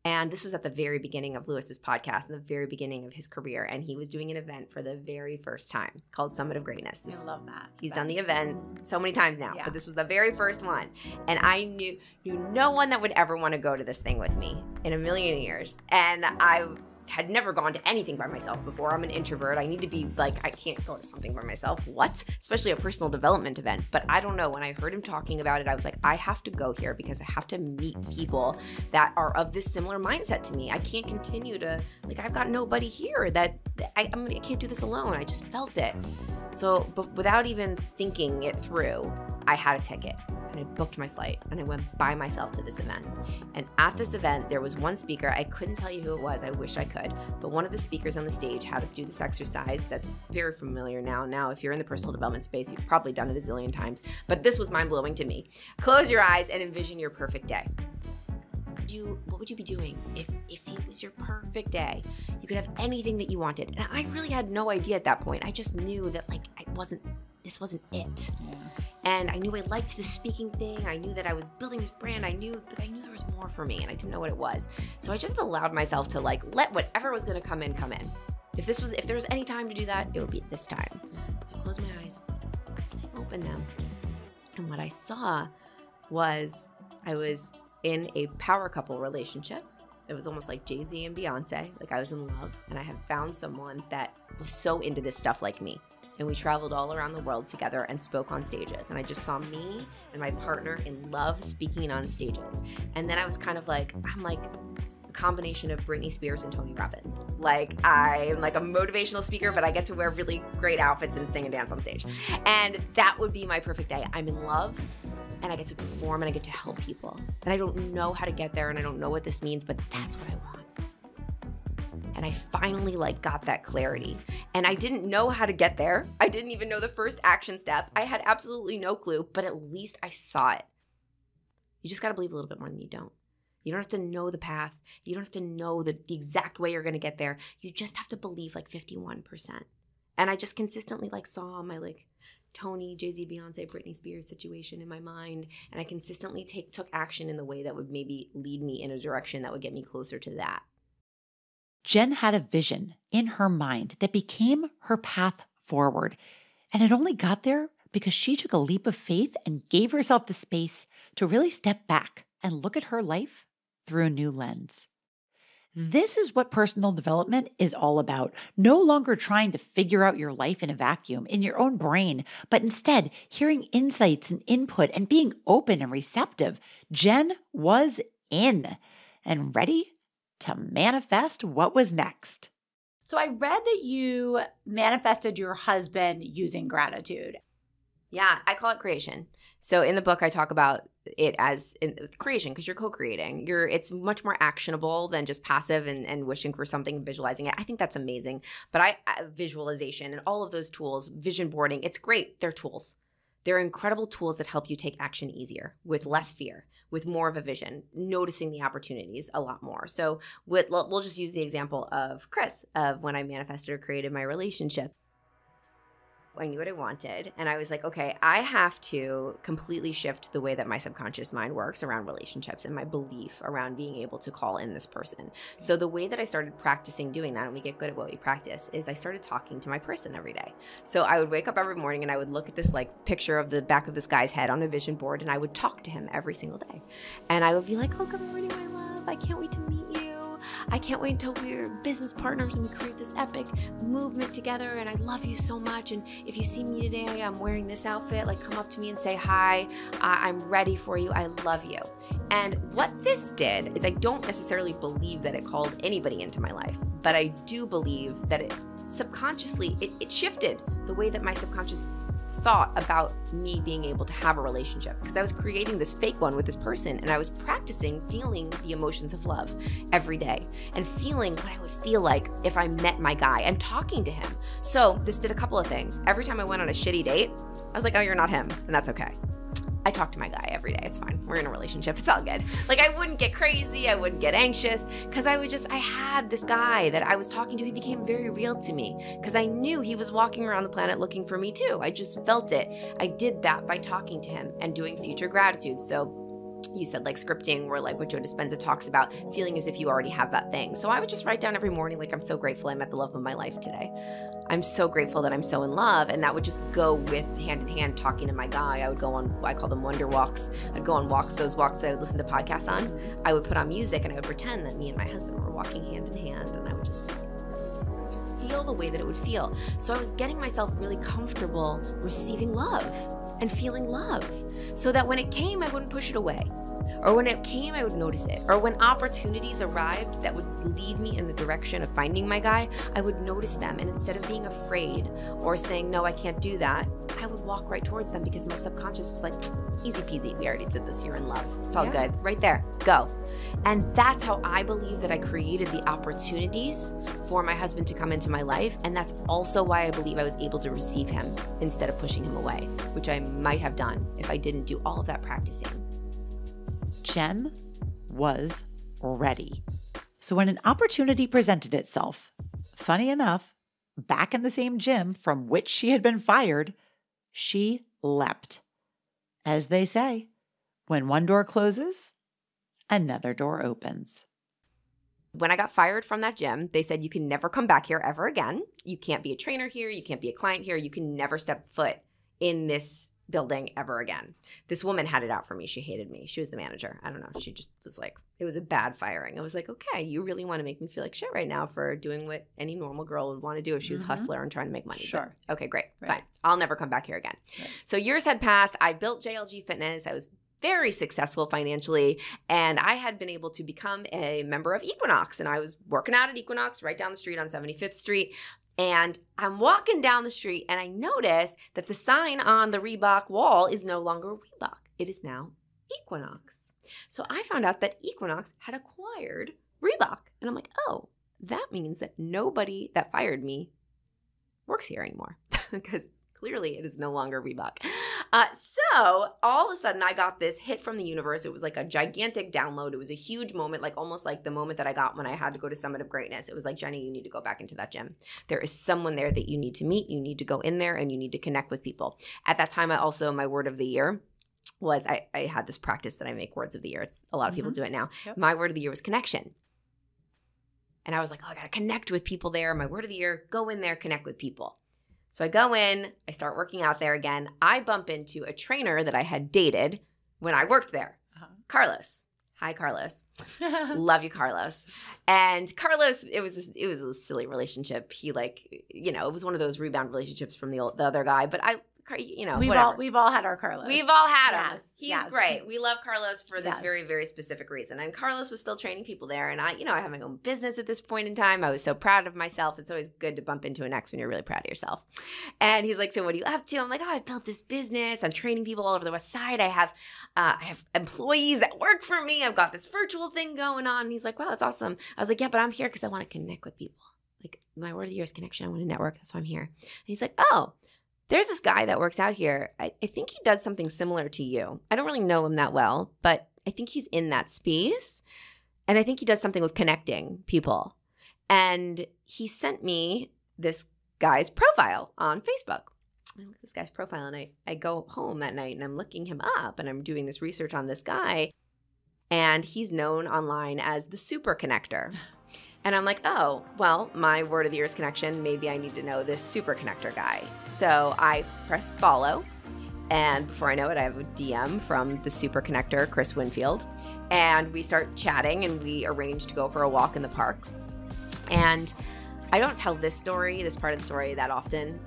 And this was at the very beginning of Lewis's podcast and the very beginning of his career. And he was doing an event for the very first time called Summit of Greatness. I love that. He's done the event so many times now, but this was the very first one. And I knew no one that would ever want to go to this thing with me in a million years. And I had never gone to anything by myself before. I'm an introvert. I need to be like, I can't go to something by myself. What? Especially a personal development event. But I don't know. When I heard him talking about it, I was like, I have to go here because I have to meet people that are of this similar mindset to me. I can't continue to, like, I've got nobody here that I can't do this alone. I just felt it. So, but without even thinking it through, I had a ticket. and I booked my flight and I went by myself to this event. And at this event, there was one speaker. I couldn't tell you who it was. I wish I could. But one of the speakers on the stage had us do this exercise that's very familiar now. Now, if you're in the personal development space, you've probably done it a zillion times. But this was mind-blowing to me. Close your eyes and envision your perfect day. What would you be doing if it was your perfect day? You could have anything that you wanted. And I really had no idea at that point. I just knew that this wasn't it. Yeah. And I knew I liked the speaking thing. I knew that I was building this brand. But I knew there was more for me and I didn't know what it was. So I just allowed myself to let whatever was gonna come in. If there was any time to do that, it would be this time. So I closed my eyes, I opened them. And what I saw was I was in a power couple relationship. It was almost like Jay-Z and Beyonce. Like I was in love and I had found someone that was so into this stuff like me. And we traveled all around the world together and spoke on stages. And I just saw me and my partner in love speaking on stages. And then I was kind of I'm like a combination of Britney Spears and Tony Robbins. Like I'm like a motivational speaker, but I get to wear really great outfits and sing and dance on stage. And that would be my perfect day. I'm in love. And I get to perform and I get to help people. And I don't know how to get there and I don't know what this means, but that's what I want. And I finally got that clarity. And I didn't know how to get there. I didn't even know the first action step. I had absolutely no clue, but at least I saw it. You just gotta believe a little bit more than you don't. You don't have to know the path. You don't have to know the exact way you're gonna get there. You just have to believe 51%. And I just consistently saw my Tony, Jay-Z, Beyonce, Britney Spears situation in my mind. And I consistently took action in the way that would maybe lead me in a direction that would get me closer to that. Jen had a vision in her mind that became her path forward. And it only got there because she took a leap of faith and gave herself the space to really step back and look at her life through a new lens. This is what personal development is all about. No longer trying to figure out your life in a vacuum, in your own brain, but instead hearing insights and input and being open and receptive. Jen was in and ready to manifest what was next. So I read that you manifested your husband using gratitude. Yeah, I call it creation. So in the book, I talk about it as creation because you're co-creating. It's much more actionable than just passive and wishing for something and visualizing it. I think that's amazing. But visualization and all of those tools, vision boarding, it's great. They're tools. They're incredible tools that help you take action easier, with less fear, with more of a vision, noticing the opportunities a lot more. So we'll just use the example of Chris, of when I manifested or created my relationship. I knew what I wanted, and I was like, okay, I have to completely shift the way that my subconscious mind works around relationships and my belief around being able to call in this person. So the way that I started practicing doing that, and we get good at what we practice, is I started talking to my person every day. So I would wake up every morning and I would look at this picture of the back of this guy's head on a vision board, and I would talk to him every single day. And I would be like, oh, good morning, my love. I can't wait to meet you. I can't wait until we're business partners and we create this epic movement together, and I love you so much. And if you see me today, I'm wearing this outfit, come up to me and say hi. I'm ready for you. I love you. And what this did is I don't necessarily believe that it called anybody into my life, but I do believe that it subconsciously, it shifted the way that my subconscious thought about me being able to have a relationship, because I was creating this fake one with this person, and I was practicing feeling the emotions of love every day and feeling what I would feel like if I met my guy and talking to him. So this did a couple of things. Every time I went on a shitty date, I was like, oh, you're not him, and that's okay. I talk to my guy every day. It's fine. We're in a relationship. It's all good. I wouldn't get crazy. I wouldn't get anxious because I had this guy that I was talking to. He became very real to me because I knew he was walking around the planet looking for me too. I just felt it. I did that by talking to him and doing future gratitude. So you said scripting, where what Joe Dispenza talks about, feeling as if you already have that thing. So I would just write down every morning, I'm so grateful I met the love of my life today. I'm so grateful that I'm so in love. And that would just go with hand in hand talking to my guy. I would go on, I call them wonder walks. I'd go on walks, those walks that I would listen to podcasts on. I would put on music and I would pretend that me and my husband were walking hand in hand, and I would just feel the way that it would feel. So I was getting myself really comfortable receiving love and feeling love, so that when it came, I wouldn't push it away. Or when it came, I would notice it. Or when opportunities arrived that would lead me in the direction of finding my guy, I would notice them. And instead of being afraid or saying, no, I can't do that, I would walk right towards them because my subconscious was like, easy peasy. We already did this. You're in love. It's all good. Right there. Go. And that's how I believe that I created the opportunities for my husband to come into my life. And that's also why I believe I was able to receive him instead of pushing him away, which I might have done if I didn't do all of that practicing. Jen was ready. So when an opportunity presented itself, funny enough, back in the same gym from which she had been fired, she leapt. As they say, when one door closes, another door opens. When I got fired from that gym, they said, you can never come back here ever again. You can't be a trainer here. You can't be a client here. You can never step foot in this building ever again. This woman had it out for me. She hated me. She was the manager. I don't know. She just was like, it was a bad firing. I was like, okay, you really want to make me feel like shit right now for doing what any normal girl would want to do if she was a hustler and trying to make money. Sure. But, okay, great. Fine. I'll never come back here again. Right. So years had passed. I built JLG Fitness. I was very successful financially, and I had been able to become a member of Equinox, and I was working out at Equinox right down the street on 75th Street. And I'm walking down the street and I notice that the sign on the Reebok wall is no longer Reebok. It is now Equinox. So I found out that Equinox had acquired Reebok. And I'm like, oh, that means that nobody that fired me works here anymore because clearly it is no longer Reebok. So all of a sudden I got this hit from the universe. It was like a gigantic download. It was a huge moment, like almost like the moment that I got when I had to go to Summit of Greatness. It was like, Jenny, you need to go back into that gym. There is someone there that you need to meet. You need to go in there and you need to connect with people. At that time, my word of the year was, I had this practice that I make words of the year. It's a lot of people do it now. Yep. My word of the year was connection. And I was like, oh, I got to connect with people there. My word of the year, go in there, connect with people. So I go in, I start working out there again. I bump into a trainer that I had dated when I worked there, Carlos. Hi, Carlos. Love you, Carlos. And Carlos, it was a silly relationship. He it was one of those rebound relationships from the other guy. But we've all had our Carlos. We've all had him. He's great. We love Carlos for this very, very specific reason. And Carlos was still training people there. And I have my own business at this point in time. I was so proud of myself. It's always good to bump into an ex when you're really proud of yourself. And he's like, so what are you up to? I'm like, I built this business. I'm training people all over the West Side. I have employees that work for me. I've got this virtual thing going on. And he's like, wow, that's awesome. I was like, yeah, but I'm here because I want to connect with people. Like, my word of the year is connection. I want to network. That's why I'm here. And he's like, oh, there's this guy that works out here. I think he does something similar to you. I don't really know him that well, but I think he's in that space. And I think he does something with connecting people. And he sent me this guy's profile on Facebook. I look at this guy's profile and I go home that night and I'm looking him up and I'm doing this research on this guy. And he's known online as the super connector. And I'm like, oh, well, my word of the year is connection. Maybe I need to know this super connector guy. So I press follow. And before I know it, I have a DM from the super connector, Chris Winfield. And we start chatting and we arrange to go for a walk in the park. And I don't tell this part of the story that often.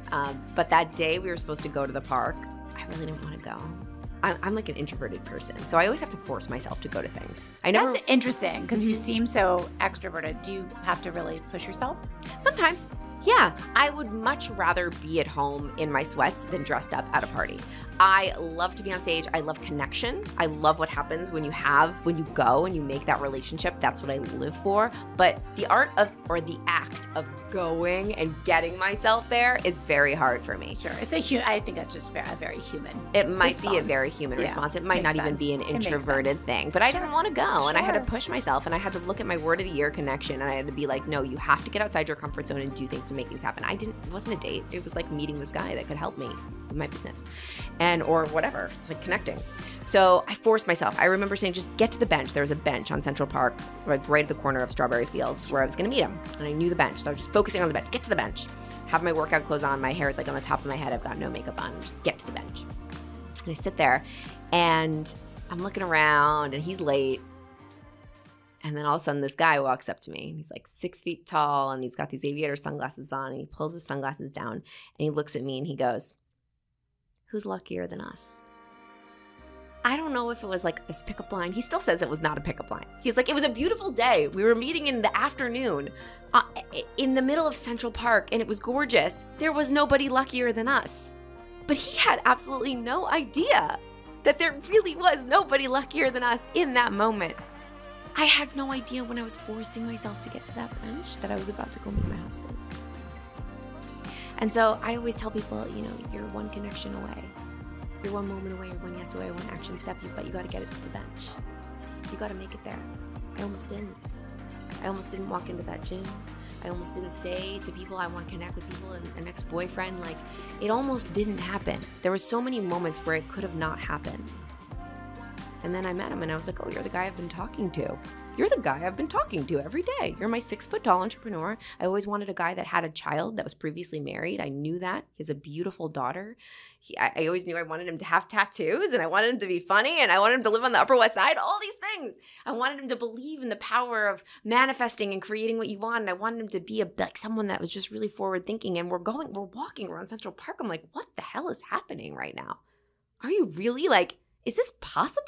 But that day we were supposed to go to the park. I really didn't want to go. I'm like an introverted person, so I always have to force myself to go to things. That's interesting because you seem so extroverted. Do you have to really push yourself? Sometimes. Yeah, I would much rather be at home in my sweats than dressed up at a party. I love to be on stage. I love connection. I love what happens when you go and you make that relationship. That's what I live for. But the the act of going and getting myself there is very hard for me. Sure. I think that's just a very human It might be a very human response. It might not even be an introverted thing. But I didn't want to go. And I had to push myself and I had to look at my word of the year connection and I had to be like, no, you have to get outside your comfort zone and do things to make things happen. It wasn't a date. It was like meeting this guy that could help me with my business or whatever. It's like connecting. So I forced myself. I remember saying, just get to the bench. There was a bench on Central Park, right at the corner of Strawberry Fields where I was going to meet him. And I knew the bench. So I was just focusing on the bench. Get to the bench. Have my workout clothes on. My hair is like on the top of my head. I've got no makeup on. Just get to the bench. And I sit there and I'm looking around and he's late. And then all of a sudden this guy walks up to me. He's like 6 feet tall and he's got these aviator sunglasses on and he pulls his sunglasses down and he looks at me and he goes, who's luckier than us? I don't know if it was like this pickup line. He still says it was not a pickup line. He's like, it was a beautiful day. We were meeting in the afternoon in the middle of Central Park, and it was gorgeous. There was nobody luckier than us. But he had absolutely no idea that there really was nobody luckier than us in that moment. I had no idea when I was forcing myself to get to that bench that I was about to go meet my husband. And so I always tell people, you're one connection away. You're one moment away, you're one yes away, one action step, but you got to get it to the bench. You got to make it there. I almost didn't. I almost didn't walk into that gym. I almost didn't say to people I want to connect with people and an ex-boyfriend. Like, it almost didn't happen. There were so many moments where it could have not happened. And then I met him and I was like, oh, you're the guy I've been talking to. You're the guy I've been talking to every day. You're my 6-foot-tall entrepreneur. I always wanted a guy that had a child that was previously married. I knew that. He has a beautiful daughter. I always knew I wanted him to have tattoos, and I wanted him to be funny, and I wanted him to live on the Upper West Side, all these things. I wanted him to believe in the power of manifesting and creating what you want, and I wanted him to be like someone that was just really forward thinking. And we're walking around Central Park. I'm like, what the hell is happening right now? Are you really is this possible?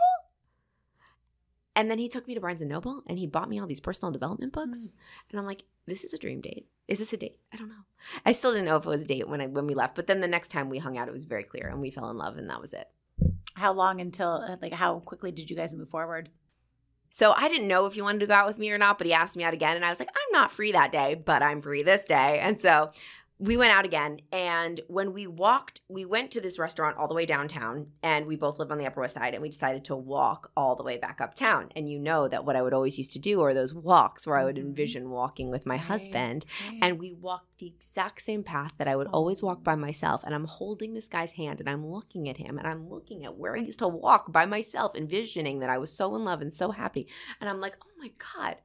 And then he took me to Barnes & Noble and he bought me all these personal development books. And I'm like, this is a dream date. Is this a date? I don't know. I still didn't know if it was a date when we left. But then the next time we hung out, it was very clear and we fell in love and that was it. How long until, how quickly did you guys move forward? So I didn't know if he wanted to go out with me or not, but he asked me out again. And I was like, I'm not free that day, but I'm free this day. And so we went out again, and when we went to this restaurant all the way downtown, and we both live on the Upper West Side, and we decided to walk all the way back uptown. And that what I would always used to do are those walks where I would envision walking with my husband, and we walked the exact same path that I would always walk by myself, and I'm holding this guy's hand, and I'm looking at him, and I'm looking at where I used to walk by myself, envisioning that I was so in love and so happy, and I'm like, oh my God.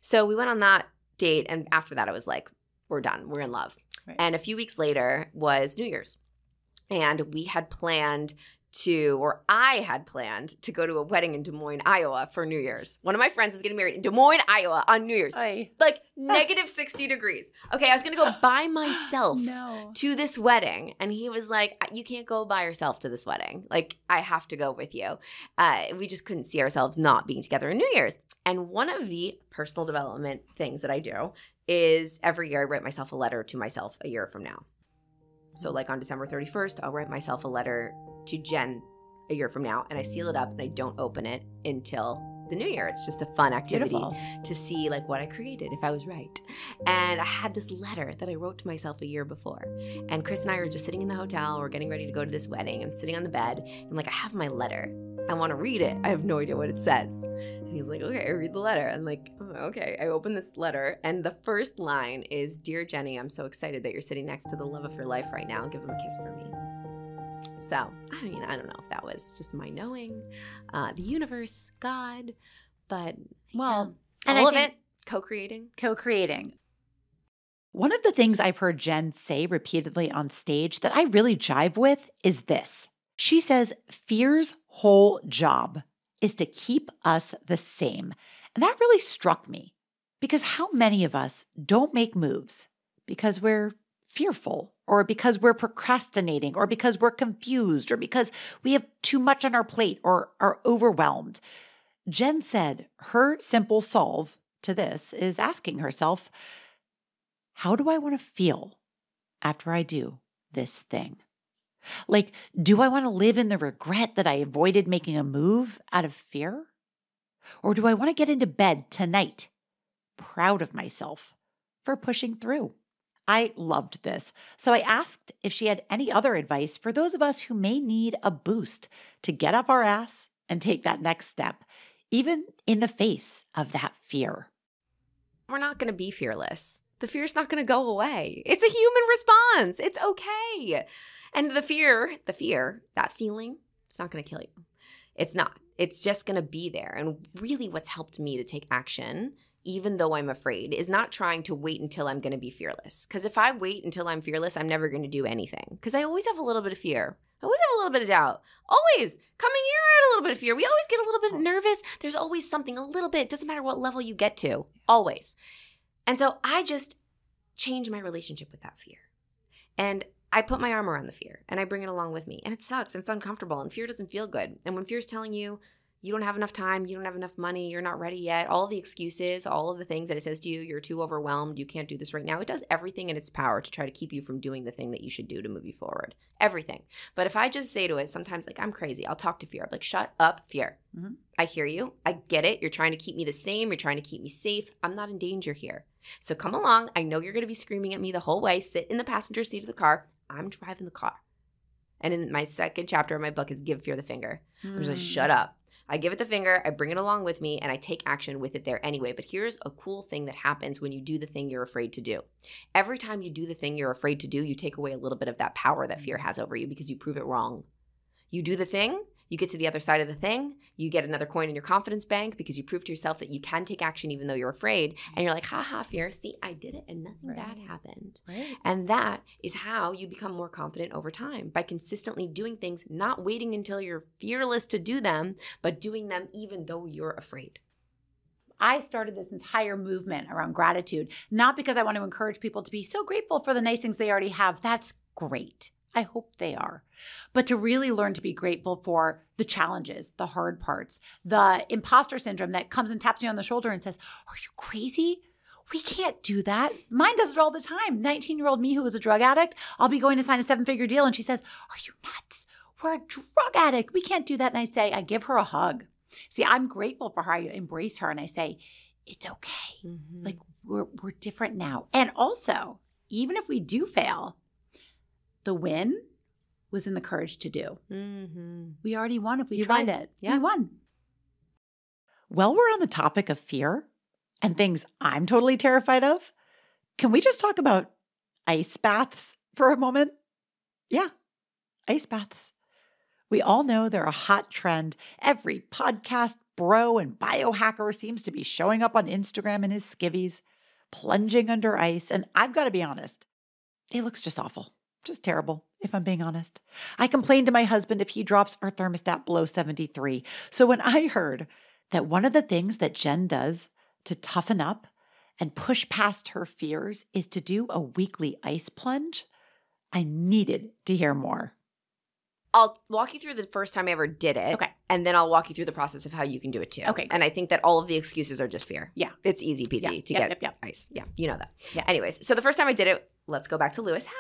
So we went on that date, and after that I was like, we're done, we're in love. Right. And a few weeks later was New Year's. And we had planned I had planned to go to a wedding in Des Moines, Iowa for New Year's. One of my friends was getting married in Des Moines, Iowa on New Year's. Negative 60 degrees. Okay, I was going to go by myself to this wedding. And he was like, you can't go by yourself to this wedding. I have to go with you. We just couldn't see ourselves not being together in New Year's. And one of the personal development things that I do is every year I write myself a letter to myself a year from now. So on December 31st, I'll write myself a letter to Jen a year from now, and I seal it up and I don't open it until the new year. It's just a fun activity to see what I created, if I was right. And I had this letter that I wrote to myself a year before. And Chris and I are just sitting in the hotel. We're getting ready to go to this wedding. I'm sitting on the bed. I'm like, I have my letter. I want to read it. I have no idea what it says. And he's like, okay, read the letter. I'm like, oh, okay. I open this letter, and the first line is, Dear Jenny, I'm so excited that you're sitting next to the love of your life right now. Give him a kiss for me. So, I don't know if that was just my knowing, the universe, God, but all of it, co-creating. Co-creating. One of the things I've heard Jen say repeatedly on stage that I really jive with is this. She says fear's whole job is to keep us the same. And that really struck me, because how many of us don't make moves because we're fearful, or because we're procrastinating, or because we're confused, or because we have too much on our plate or are overwhelmed? Jen said her simple solve to this is asking herself, how do I want to feel after I do this thing? Do I want to live in the regret that I avoided making a move out of fear? Or do I want to get into bed tonight, proud of myself for pushing through? I loved this, so I asked if she had any other advice for those of us who may need a boost to get off our ass and take that next step, even in the face of that fear. We're not going to be fearless. The fear's not going to go away. It's a human response. It's okay. And the fear, that feeling, it's not going to kill you. It's not. It's just going to be there. And really what's helped me to take action, even though I'm afraid, is not trying to wait until I'm going to be fearless. Because if I wait until I'm fearless, I'm never going to do anything. Because I always have a little bit of fear. I always have a little bit of doubt. Always. Coming here, I had a little bit of fear. We always get a little bit nervous. There's always something, a little bit. It doesn't matter what level you get to. Always. And so I just change my relationship with that fear. And I put my arm around the fear and I bring it along with me. And it sucks and it's uncomfortable and fear doesn't feel good. And when fear is telling you, you don't have enough time, you don't have enough money, you're not ready yet, all the excuses, all of the things that it says to you, you're too overwhelmed, you can't do this right now. It does everything in its power to try to keep you from doing the thing that you should do to move you forward. Everything. But if I just say to it, sometimes like, I'm crazy, I'll talk to fear. I'm like, shut up, fear. Mm-hmm. I hear you. I get it. You're trying to keep me the same. You're trying to keep me safe. I'm not in danger here. So come along. I know you're going to be screaming at me the whole way. Sit in the passenger seat of the car. I'm driving the car. And in my second chapter of my book is Give Fear the Finger. I'm just like, shut up. I give it the finger, I bring it along with me, and I take action with it there anyway. But here's a cool thing that happens when you do the thing you're afraid to do. Every time you do the thing you're afraid to do, you take away a little bit of that power that fear has over you because you prove it wrong. You do the thing, you get to the other side of the thing, you get another coin in your confidence bank because you prove to yourself that you can take action even though you're afraid. And you're like, ha ha, fear, see, I did it and nothing bad happened. Right. And that is how you become more confident over time, by consistently doing things, not waiting until you're fearless to do them, but doing them even though you're afraid. I started this entire movement around gratitude, not because I want to encourage people to be so grateful for the nice things they already have. That's great. I hope they are. But to really learn to be grateful for the challenges, the hard parts, the imposter syndrome that comes and taps you on the shoulder and says, are you crazy? We can't do that. Mine does it all the time. 19-year-old me who was a drug addict, I'll be going to sign a 7-figure deal and she says, are you nuts? We're a drug addict. We can't do that. And I give her a hug. See, I'm grateful for her. I embrace her and I say, it's okay. Mm-hmm. Like we're different now. And also, even if we do fail, the win was in the courage to do. Mm-hmm. We already won if we tried it. Yeah. We won. Well, we're on the topic of fear and things I'm totally terrified of. Can we just talk about ice baths for a moment? Yeah, ice baths. We all know they're a hot trend. Every podcast bro and biohacker seems to be showing up on Instagram in his skivvies, plunging under ice. And I've got to be honest, it looks just awful. Just terrible, if I'm being honest. I complain to my husband if he drops our thermostat below 73. So when I heard that one of the things that Jen does to toughen up and push past her fears is to do a weekly ice plunge, I needed to hear more. I'll walk you through the first time I ever did it. Okay. And then I'll walk you through the process of how you can do it too. Okay. And I think that all of the excuses are just fear. Yeah. It's easy peasy to get ice. Yeah. You know that. Yeah. Anyways, so the first time I did it, let's go back to Lewis House.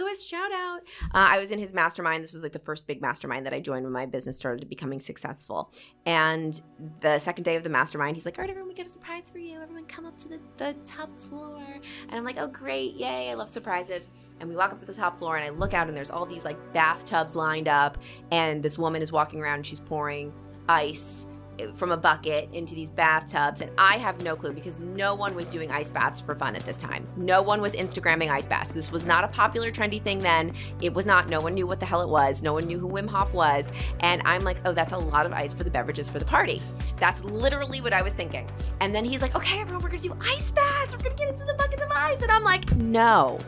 Lewis, shout out. I was in his mastermind. This was like the first big mastermind that I joined when my business started becoming successful. And the second day of the mastermind, he's like, all right, everyone, we got a surprise for you. Everyone come up to the top floor. And I'm like, oh, great. Yay. I love surprises. And we walk up to the top floor and I look out and there's all these like bathtubs lined up. And this woman is walking around and she's pouring ice from a bucket into these bathtubs, and I have no clue because no one was doing ice baths for fun at this time. No one was Instagramming ice baths. This was not a popular, trendy thing then. It was not. No one knew what the hell it was. No one knew who Wim Hof was. And I'm like, oh, that's a lot of ice for the beverages for the party. That's literally what I was thinking. And then he's like, okay, everyone, we're gonna do ice baths. We're gonna get into the buckets of ice. And I'm like, no.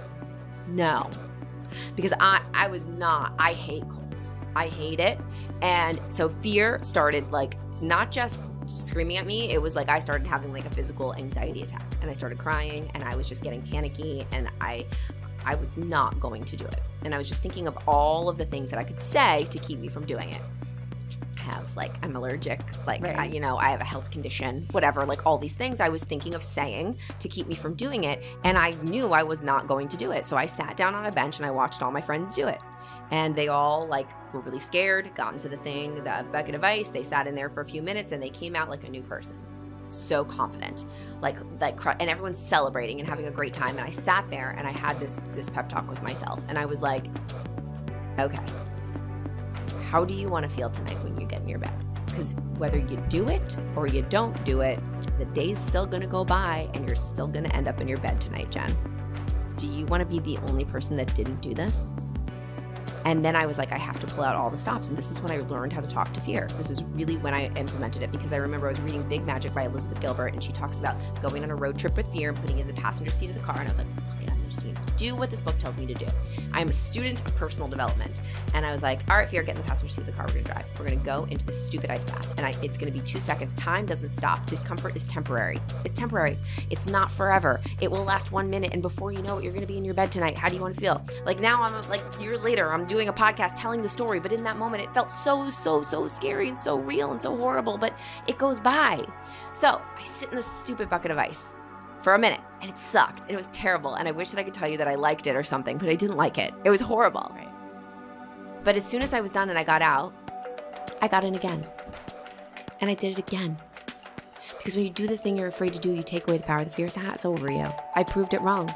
Because I hate cold. I hate it. And so fear started like, not just screaming at me, it was like I started having like a physical anxiety attack and I started crying and I was just getting panicky and I was not going to do it. And I was just thinking of all of the things that I could say to keep me from doing it. I'm allergic, right. I have a health condition, whatever, like all these things I was thinking of saying to keep me from doing it. And I knew I was not going to do it. So I sat down on a bench and I watched all my friends do it. And they all were really scared, got into the bucket of ice. They sat in there for a few minutes and they came out like a new person. So confident, and everyone's celebrating and having a great time. And I sat there and I had this pep talk with myself. And I was like, okay, how do you want to feel tonight when you get in your bed? Because whether you do it or you don't do it, the day's still going to go by and you're still going to end up in your bed tonight, Jen. Do you want to be the only person that didn't do this? And then I was like, I have to pull out all the stops. And this is when I learned how to talk to fear. This is really when I implemented it, because I remember I was reading Big Magic by Elizabeth Gilbert, and she talks about going on a road trip with fear and putting it in the passenger seat of the car. And I was like, just going to do what this book tells me to do. I'm a student of personal development. And I was like, all right, Fear, get in the passenger seat of the car. We're going to drive. We're going to go into this stupid ice bath. And it's going to be 2 seconds. Time doesn't stop. Discomfort is temporary. It's temporary. It's not forever. It will last 1 minute. And before you know it, you're going to be in your bed tonight. How do you want to feel? Like now I'm like years later, I'm doing a podcast telling the story. But in that moment, it felt so scary and so real and so horrible. But it goes by. So I sit in this stupid bucket of ice for a minute, and it sucked, and it was terrible, and I wish that I could tell you that I liked it or something, but I didn't like it. It was horrible. Right. But as soon as I was done and I got out, I got in again, and I did it again. Because when you do the thing you're afraid to do, you take away the power of the fear. It's over you. I proved it wrong.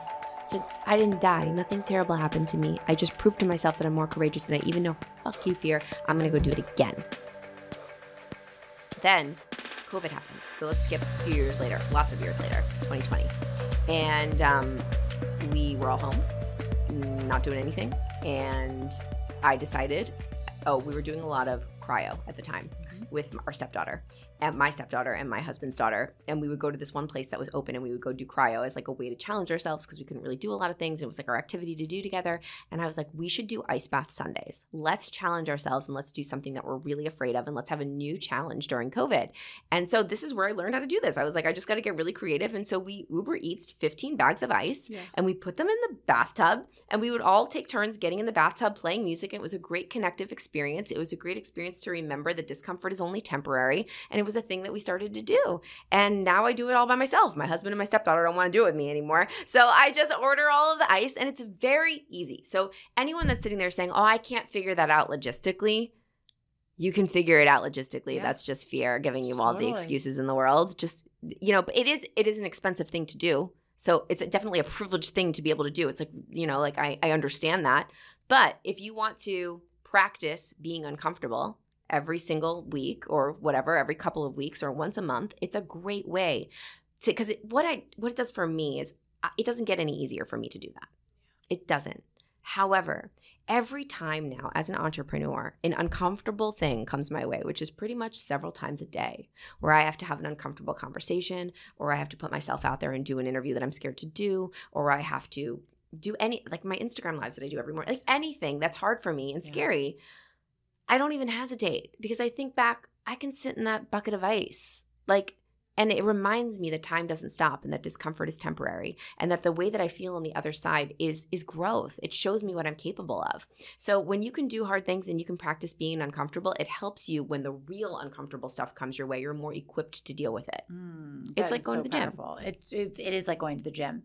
So I didn't die. Nothing terrible happened to me. I just proved to myself that I'm more courageous than I even know. Fuck you, fear. I'm going to go do it again. Then COVID happened. So let's skip a few years later, lots of years later, 2020. And we were all home, not doing anything. And I decided, we were doing a lot of cryo at the time with our stepdaughter. And my stepdaughter and my husband's daughter, and we would go to this one place that was open, and we would go do cryo as like a way to challenge ourselves because we couldn't really do a lot of things. And it was like our activity to do together. And I was like, we should do ice bath Sundays. Let's challenge ourselves and let's do something that we're really afraid of, and let's have a new challenge during COVID. And so this is where I learned how to do this. I was like, I just got to get really creative. And so we Uber Eats 15 bags of ice, and we put them in the bathtub, and we would all take turns getting in the bathtub, playing music. And it was a great connective experience. It was a great experience to remember that discomfort is only temporary. And it was a thing that we started to do. And now I do it all by myself. My husband and my stepdaughter don't want to do it with me anymore. So I just order all of the ice, and it's very easy. So anyone that's sitting there saying, I can't figure that out logistically, you can figure it out logistically. Yeah. That's just fear giving you all the excuses in the world. Just, but it is an expensive thing to do. So it's definitely a privileged thing to be able to do. It's like, I understand that. But if you want to practice being uncomfortable every single week or whatever, every couple of weeks or once a month, it's a great way to, because what it does for me is it doesn't get any easier for me to do that. It doesn't. However, every time now as an entrepreneur, an uncomfortable thing comes my way, which is pretty much several times a day, where I have to have an uncomfortable conversation, or I have to put myself out there and do an interview that I'm scared to do, or I have to do like my Instagram lives that I do every morning, like anything that's hard for me and scary. I don't even hesitate because I think back, I can sit in that bucket of ice, and it reminds me that time doesn't stop and that discomfort is temporary and that the way that I feel on the other side is growth. It shows me what I'm capable of. So when you can do hard things and you can practice being uncomfortable, it helps you when the real uncomfortable stuff comes your way. You're more equipped to deal with it. It's like going to the gym. It is like going to the gym.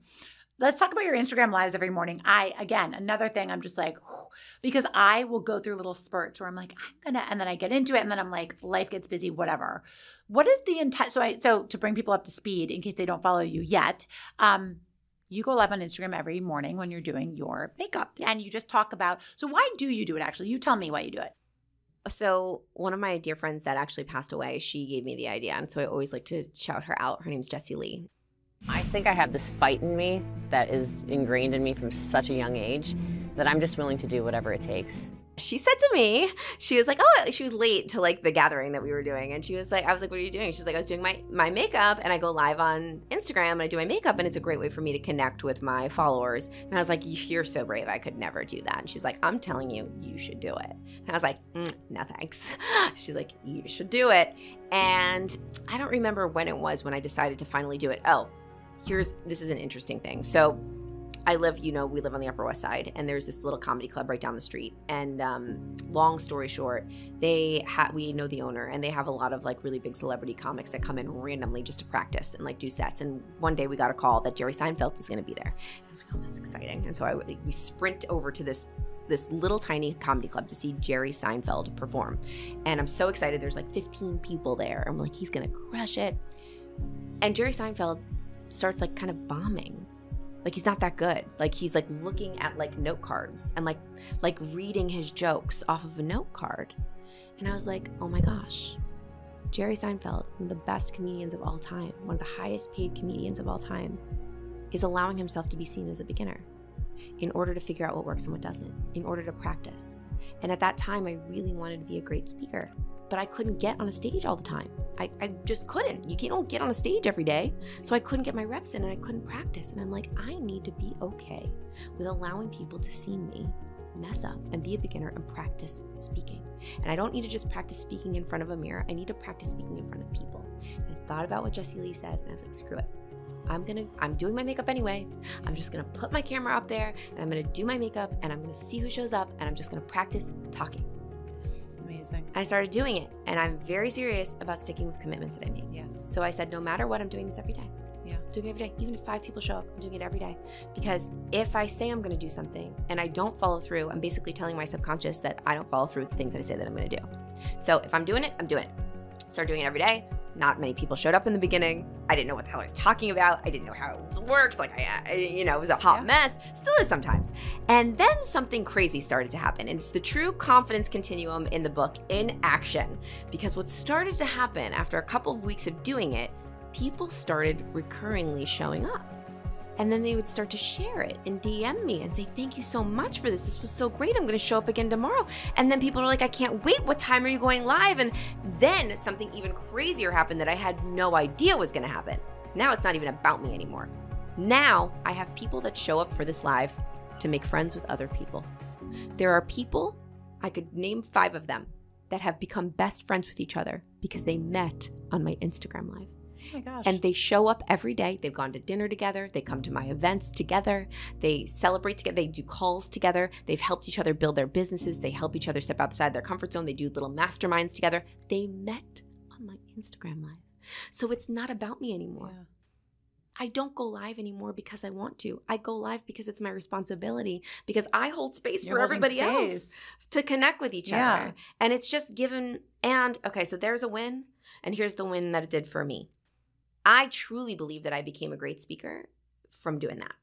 Let's talk about your Instagram lives every morning. Again, another thing, I'm just like, because I will go through little spurts where I'm like, and then I get into it, and then I'm like, life gets busy, whatever. What is the intent? So to bring people up to speed, in case they don't follow you yet, you go live on Instagram every morning when you're doing your makeup, and you just talk about, so why do you do it actually? You tell me why you do it. So one of my dear friends that actually passed away, she gave me the idea, and so I always like to shout her out. Her name's Jessie Lee. I think I have this fight in me that is ingrained in me from such a young age that I'm just willing to do whatever it takes. She said to me, she was like, she was late to like the gathering that we were doing. And she was like, I was like, what are you doing? She's like, I was doing my makeup, and I go live on Instagram and I do my makeup, and it's a great way for me to connect with my followers. And I was like, you're so brave. I could never do that. And she's like, I'm telling you, you should do it. And I was like, no thanks. She's like, you should do it. And I don't remember when it was when I decided to finally do it. This is an interesting thing. So we live on the Upper West Side, and there's this little comedy club right down the street. And long story short, we know the owner, and they have a lot of like really big celebrity comics that come in randomly just to practice and like do sets. And one day we got a call that Jerry Seinfeld was going to be there. And I was like, that's exciting. And so we sprint over to this little tiny comedy club to see Jerry Seinfeld perform. And I'm so excited. There's like 15 people there. I'm like, he's going to crush it. And Jerry Seinfeld starts like kind of bombing. Like he's not that good. Like he's like looking at like note cards and like reading his jokes off of a note card. And I was like, oh my gosh, Jerry Seinfeld, one of the best comedians of all time, one of the highest paid comedians of all time, is allowing himself to be seen as a beginner in order to figure out what works and what doesn't, in order to practice. And at that time, I really wanted to be a great speaker. but I couldn't get on a stage all the time. I just couldn't. You don't get on a stage every day. So I couldn't get my reps in and I couldn't practice. And I'm like, I need to be okay with allowing people to see me mess up and be a beginner and practice speaking. And I don't need to just practice speaking in front of a mirror. I need to practice speaking in front of people. And I thought about what Jessie Lee said and I was like, screw it. I'm doing my makeup anyway. I'm just gonna put my camera up there and I'm gonna do my makeup and I'm gonna see who shows up and I'm just gonna practice talking. Amazing. And I started doing it, and I'm very serious about sticking with commitments that I make. Yes. So I said, no matter what, I'm doing this every day. Yeah. I'm doing it every day. Even if 5 people show up, I'm doing it every day. Because if I say I'm going to do something and I don't follow through, I'm basically telling my subconscious that I don't follow through with the things that I say that I'm going to do. So if I'm doing it, I'm doing it. Start doing it every day. Not many people showed up in the beginning. I didn't know what the hell I was talking about. I didn't know how it worked. Like, it was a hot mess. Still is sometimes. And then something crazy started to happen. And it's the true confidence continuum in the book in action. Because what started to happen after a couple of weeks of doing it, people started recurringly showing up. And then they would start to share it and DM me and say, thank you so much for this. This was so great. I'm going to show up again tomorrow. And then people are like, I can't wait. What time are you going live? And then something even crazier happened that I had no idea was going to happen. Now it's not even about me anymore. Now I have people that show up for this live to make friends with other people. There are people, I could name 5 of them, that have become best friends with each other because they met on my Instagram live. Oh my gosh. And they show up every day. They've gone to dinner together. They come to my events together. They celebrate together. They do calls together. They've helped each other build their businesses. They help each other step outside their comfort zone. They do little masterminds together. They met on my Instagram live. So it's not about me anymore. Yeah. I don't go live anymore because I want to. I go live because it's my responsibility, because I hold space for everybody else to connect with each other. And it's just given. And okay, so there's a win. And here's the win that it did for me. I truly believe that I became a great speaker from doing that.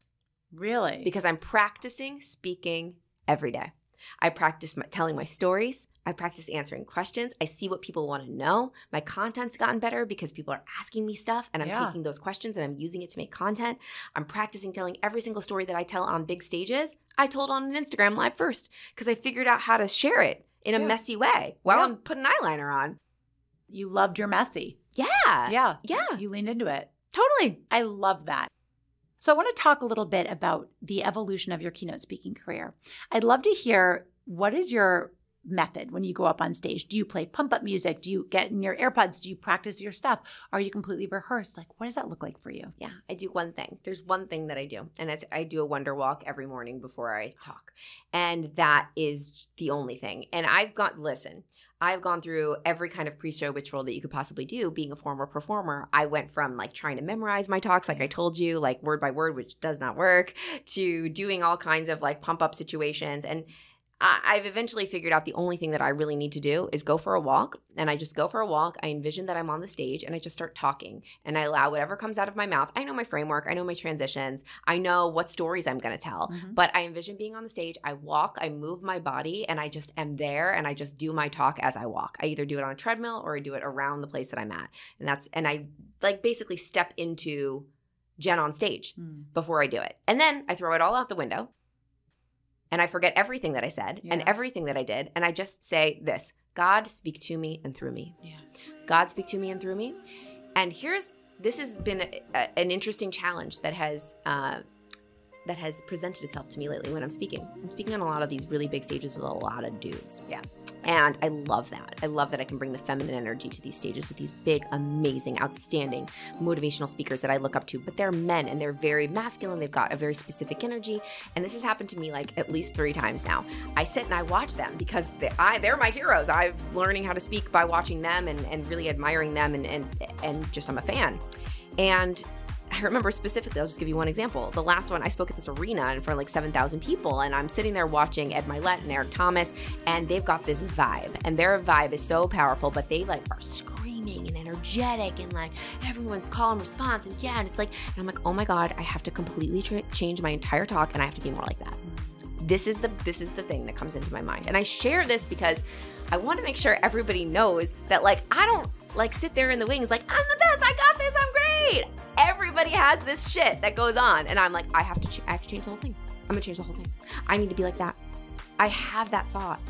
Really? Because I'm practicing speaking every day. I practice telling my stories. I practice answering questions. I see what people want to know. My content's gotten better because people are asking me stuff and I'm taking those questions and I'm using it to make content. I'm practicing telling every single story that I tell on big stages. I told on an Instagram live first because I figured out how to share it in a messy way while I'm putting eyeliner on. You loved your messy. Yeah. You leaned into it. Totally. I love that. So I want to talk a little bit about the evolution of your keynote speaking career. I'd love to hear, what is your method when you go up on stage? Do you play pump up music? Do you get in your AirPods? Do you practice your stuff? Are you completely rehearsed? Like, what does that look like for you? Yeah, I do one thing. There's one thing that I do, and I do a wonder walk every morning before I talk. And that is the only thing. And I've gone through every kind of pre-show ritual that you could possibly do. Being a former performer, I went from like trying to memorize my talks, like I told you, like word by word, which does not work, to doing all kinds of like pump up situations. And I've eventually figured out the only thing that I really need to do is go for a walk. And I just go for a walk. I envision that I'm on the stage and I just start talking. And I allow whatever comes out of my mouth. I know my framework. I know my transitions. I know what stories I'm going to tell. Mm-hmm. But I envision being on the stage. I walk. I move my body. And I just am there. And I just do my talk as I walk. I either do it on a treadmill or I do it around the place that I'm at. And I like basically step into Jen on stage before I do it. And then I throw it all out the window. And I forget everything that I said and everything that I did. And I just say this: God, speak to me and through me. Yes. God, speak to me and through me. And this has been an interesting challenge that has presented itself to me lately when I'm speaking. I'm speaking on a lot of these really big stages with a lot of dudes. Yes. And I love that. I love that I can bring the feminine energy to these stages with these big, amazing, outstanding, motivational speakers that I look up to. But they're men and they're very masculine. They've got a very specific energy. And this has happened to me like at least 3 times now. I sit and I watch them because they're my heroes. I'm learning how to speak by watching them and really admiring them and just I'm a fan. And I remember specifically, I'll just give you one example. The last one, I spoke at this arena in front of like 7,000 people, and I'm sitting there watching Ed Milet and Eric Thomas, and they've got this vibe, and their vibe is so powerful, but they like are screaming and energetic, and like everyone's call and response, and and it's like, and I'm like, oh my God, I have to completely change my entire talk, and I have to be more like that. This is the thing that comes into my mind, and I share this because I want to make sure everybody knows that like I don't like sit there in the wings like I'm the best, I got this, I'm great. Everybody has this shit that goes on. And I'm like, I have to change the whole thing. I'm gonna change the whole thing. I need to be like that. I have that thought.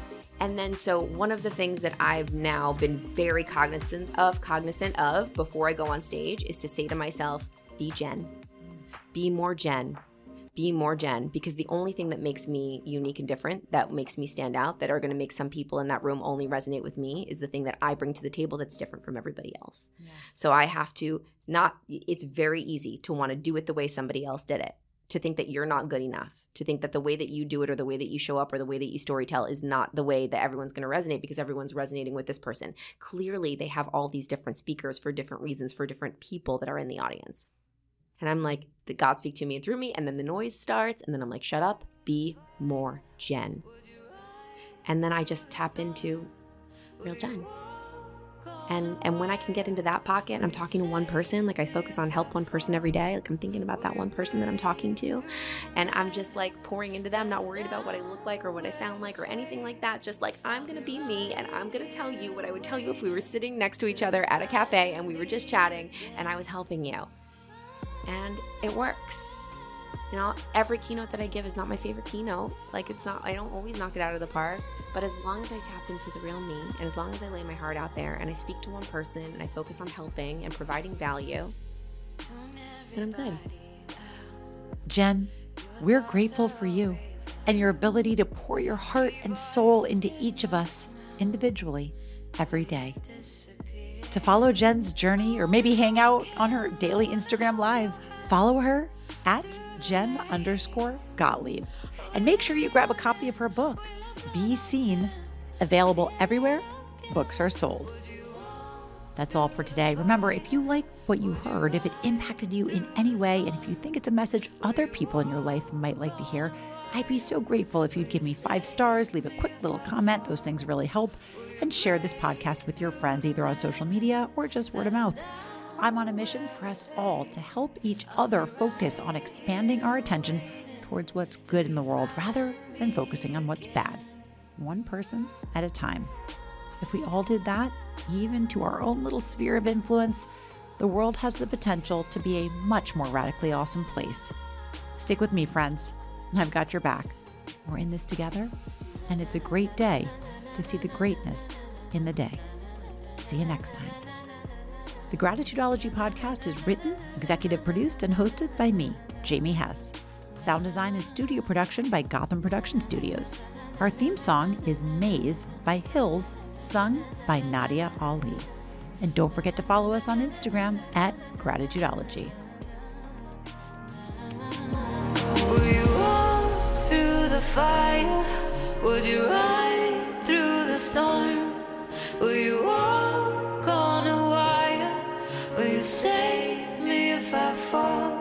And then so one of the things that I've now been very cognizant of before I go on stage is to say to myself, be Jen. Be more Jen. Be more Jen. Because the only thing that makes me unique and different, that makes me stand out, that are going to make some people in that room only resonate with me, is the thing that I bring to the table that's different from everybody else. Yes. So I have to it's very easy to want to do it the way somebody else did it, to think that you're not good enough, to think that the way that you do it or the way that you show up or the way that you storytell is not the way that everyone's going to resonate because everyone's resonating with this person. Clearly, they have all these different speakers for different reasons, for different people that are in the audience. And I'm like, God speak to me and through me, and then the noise starts, and then I'm like, shut up, be more Jen. And then I just tap into real Jen. And when I can get into that pocket and I'm talking to one person, like I focus on help one person every day, like I'm thinking about that one person that I'm talking to, and I'm just like pouring into them, not worried about what I look like or what I sound like or anything like that, just like I'm going to be me and I'm going to tell you what I would tell you if we were sitting next to each other at a cafe and we were just chatting and I was helping you. And it works. You know, every keynote that I give is not my favorite keynote. Like it's not, I don't always knock it out of the park, but as long as I tap into the real me and as long as I lay my heart out there and I speak to one person and I focus on helping and providing value, then I'm good. Jen, we're grateful for you and your ability to pour your heart and soul into each of us individually every day. To follow Jen's journey or maybe hang out on her daily Instagram Live, follow her at Jen_Gottlieb. And make sure you grab a copy of her book, Be Seen, available everywhere books are sold. That's all for today. Remember, if you like what you heard, if it impacted you in any way, and if you think it's a message other people in your life might like to hear, I'd be so grateful if you'd give me 5 stars, leave a quick little comment. Those things really help. And share this podcast with your friends, either on social media or just word of mouth. I'm on a mission for us all to help each other focus on expanding our attention towards what's good in the world rather than focusing on what's bad, one person at a time. If we all did that, even to our own little sphere of influence, the world has the potential to be a much more radically awesome place. Stick with me, friends. I've got your back. We're in this together, and it's a great day to see the greatness in the day. See you next time. The Gratitudeology podcast is written, executive produced, and hosted by me, Jamie Hess. Sound design and studio production by Gotham Production Studios. Our theme song is Maze by Hills, sung by Nadia Ali. And don't forget to follow us on Instagram at Gratitudeology. Will you walk through the fire? Would you ride through the storm? Will you walk on a wire? Will you save me if I fall?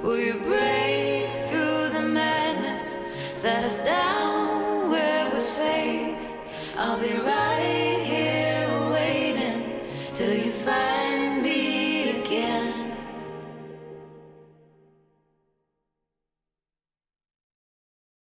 Will you break through the madness? Set us down where we're safe. I'll be right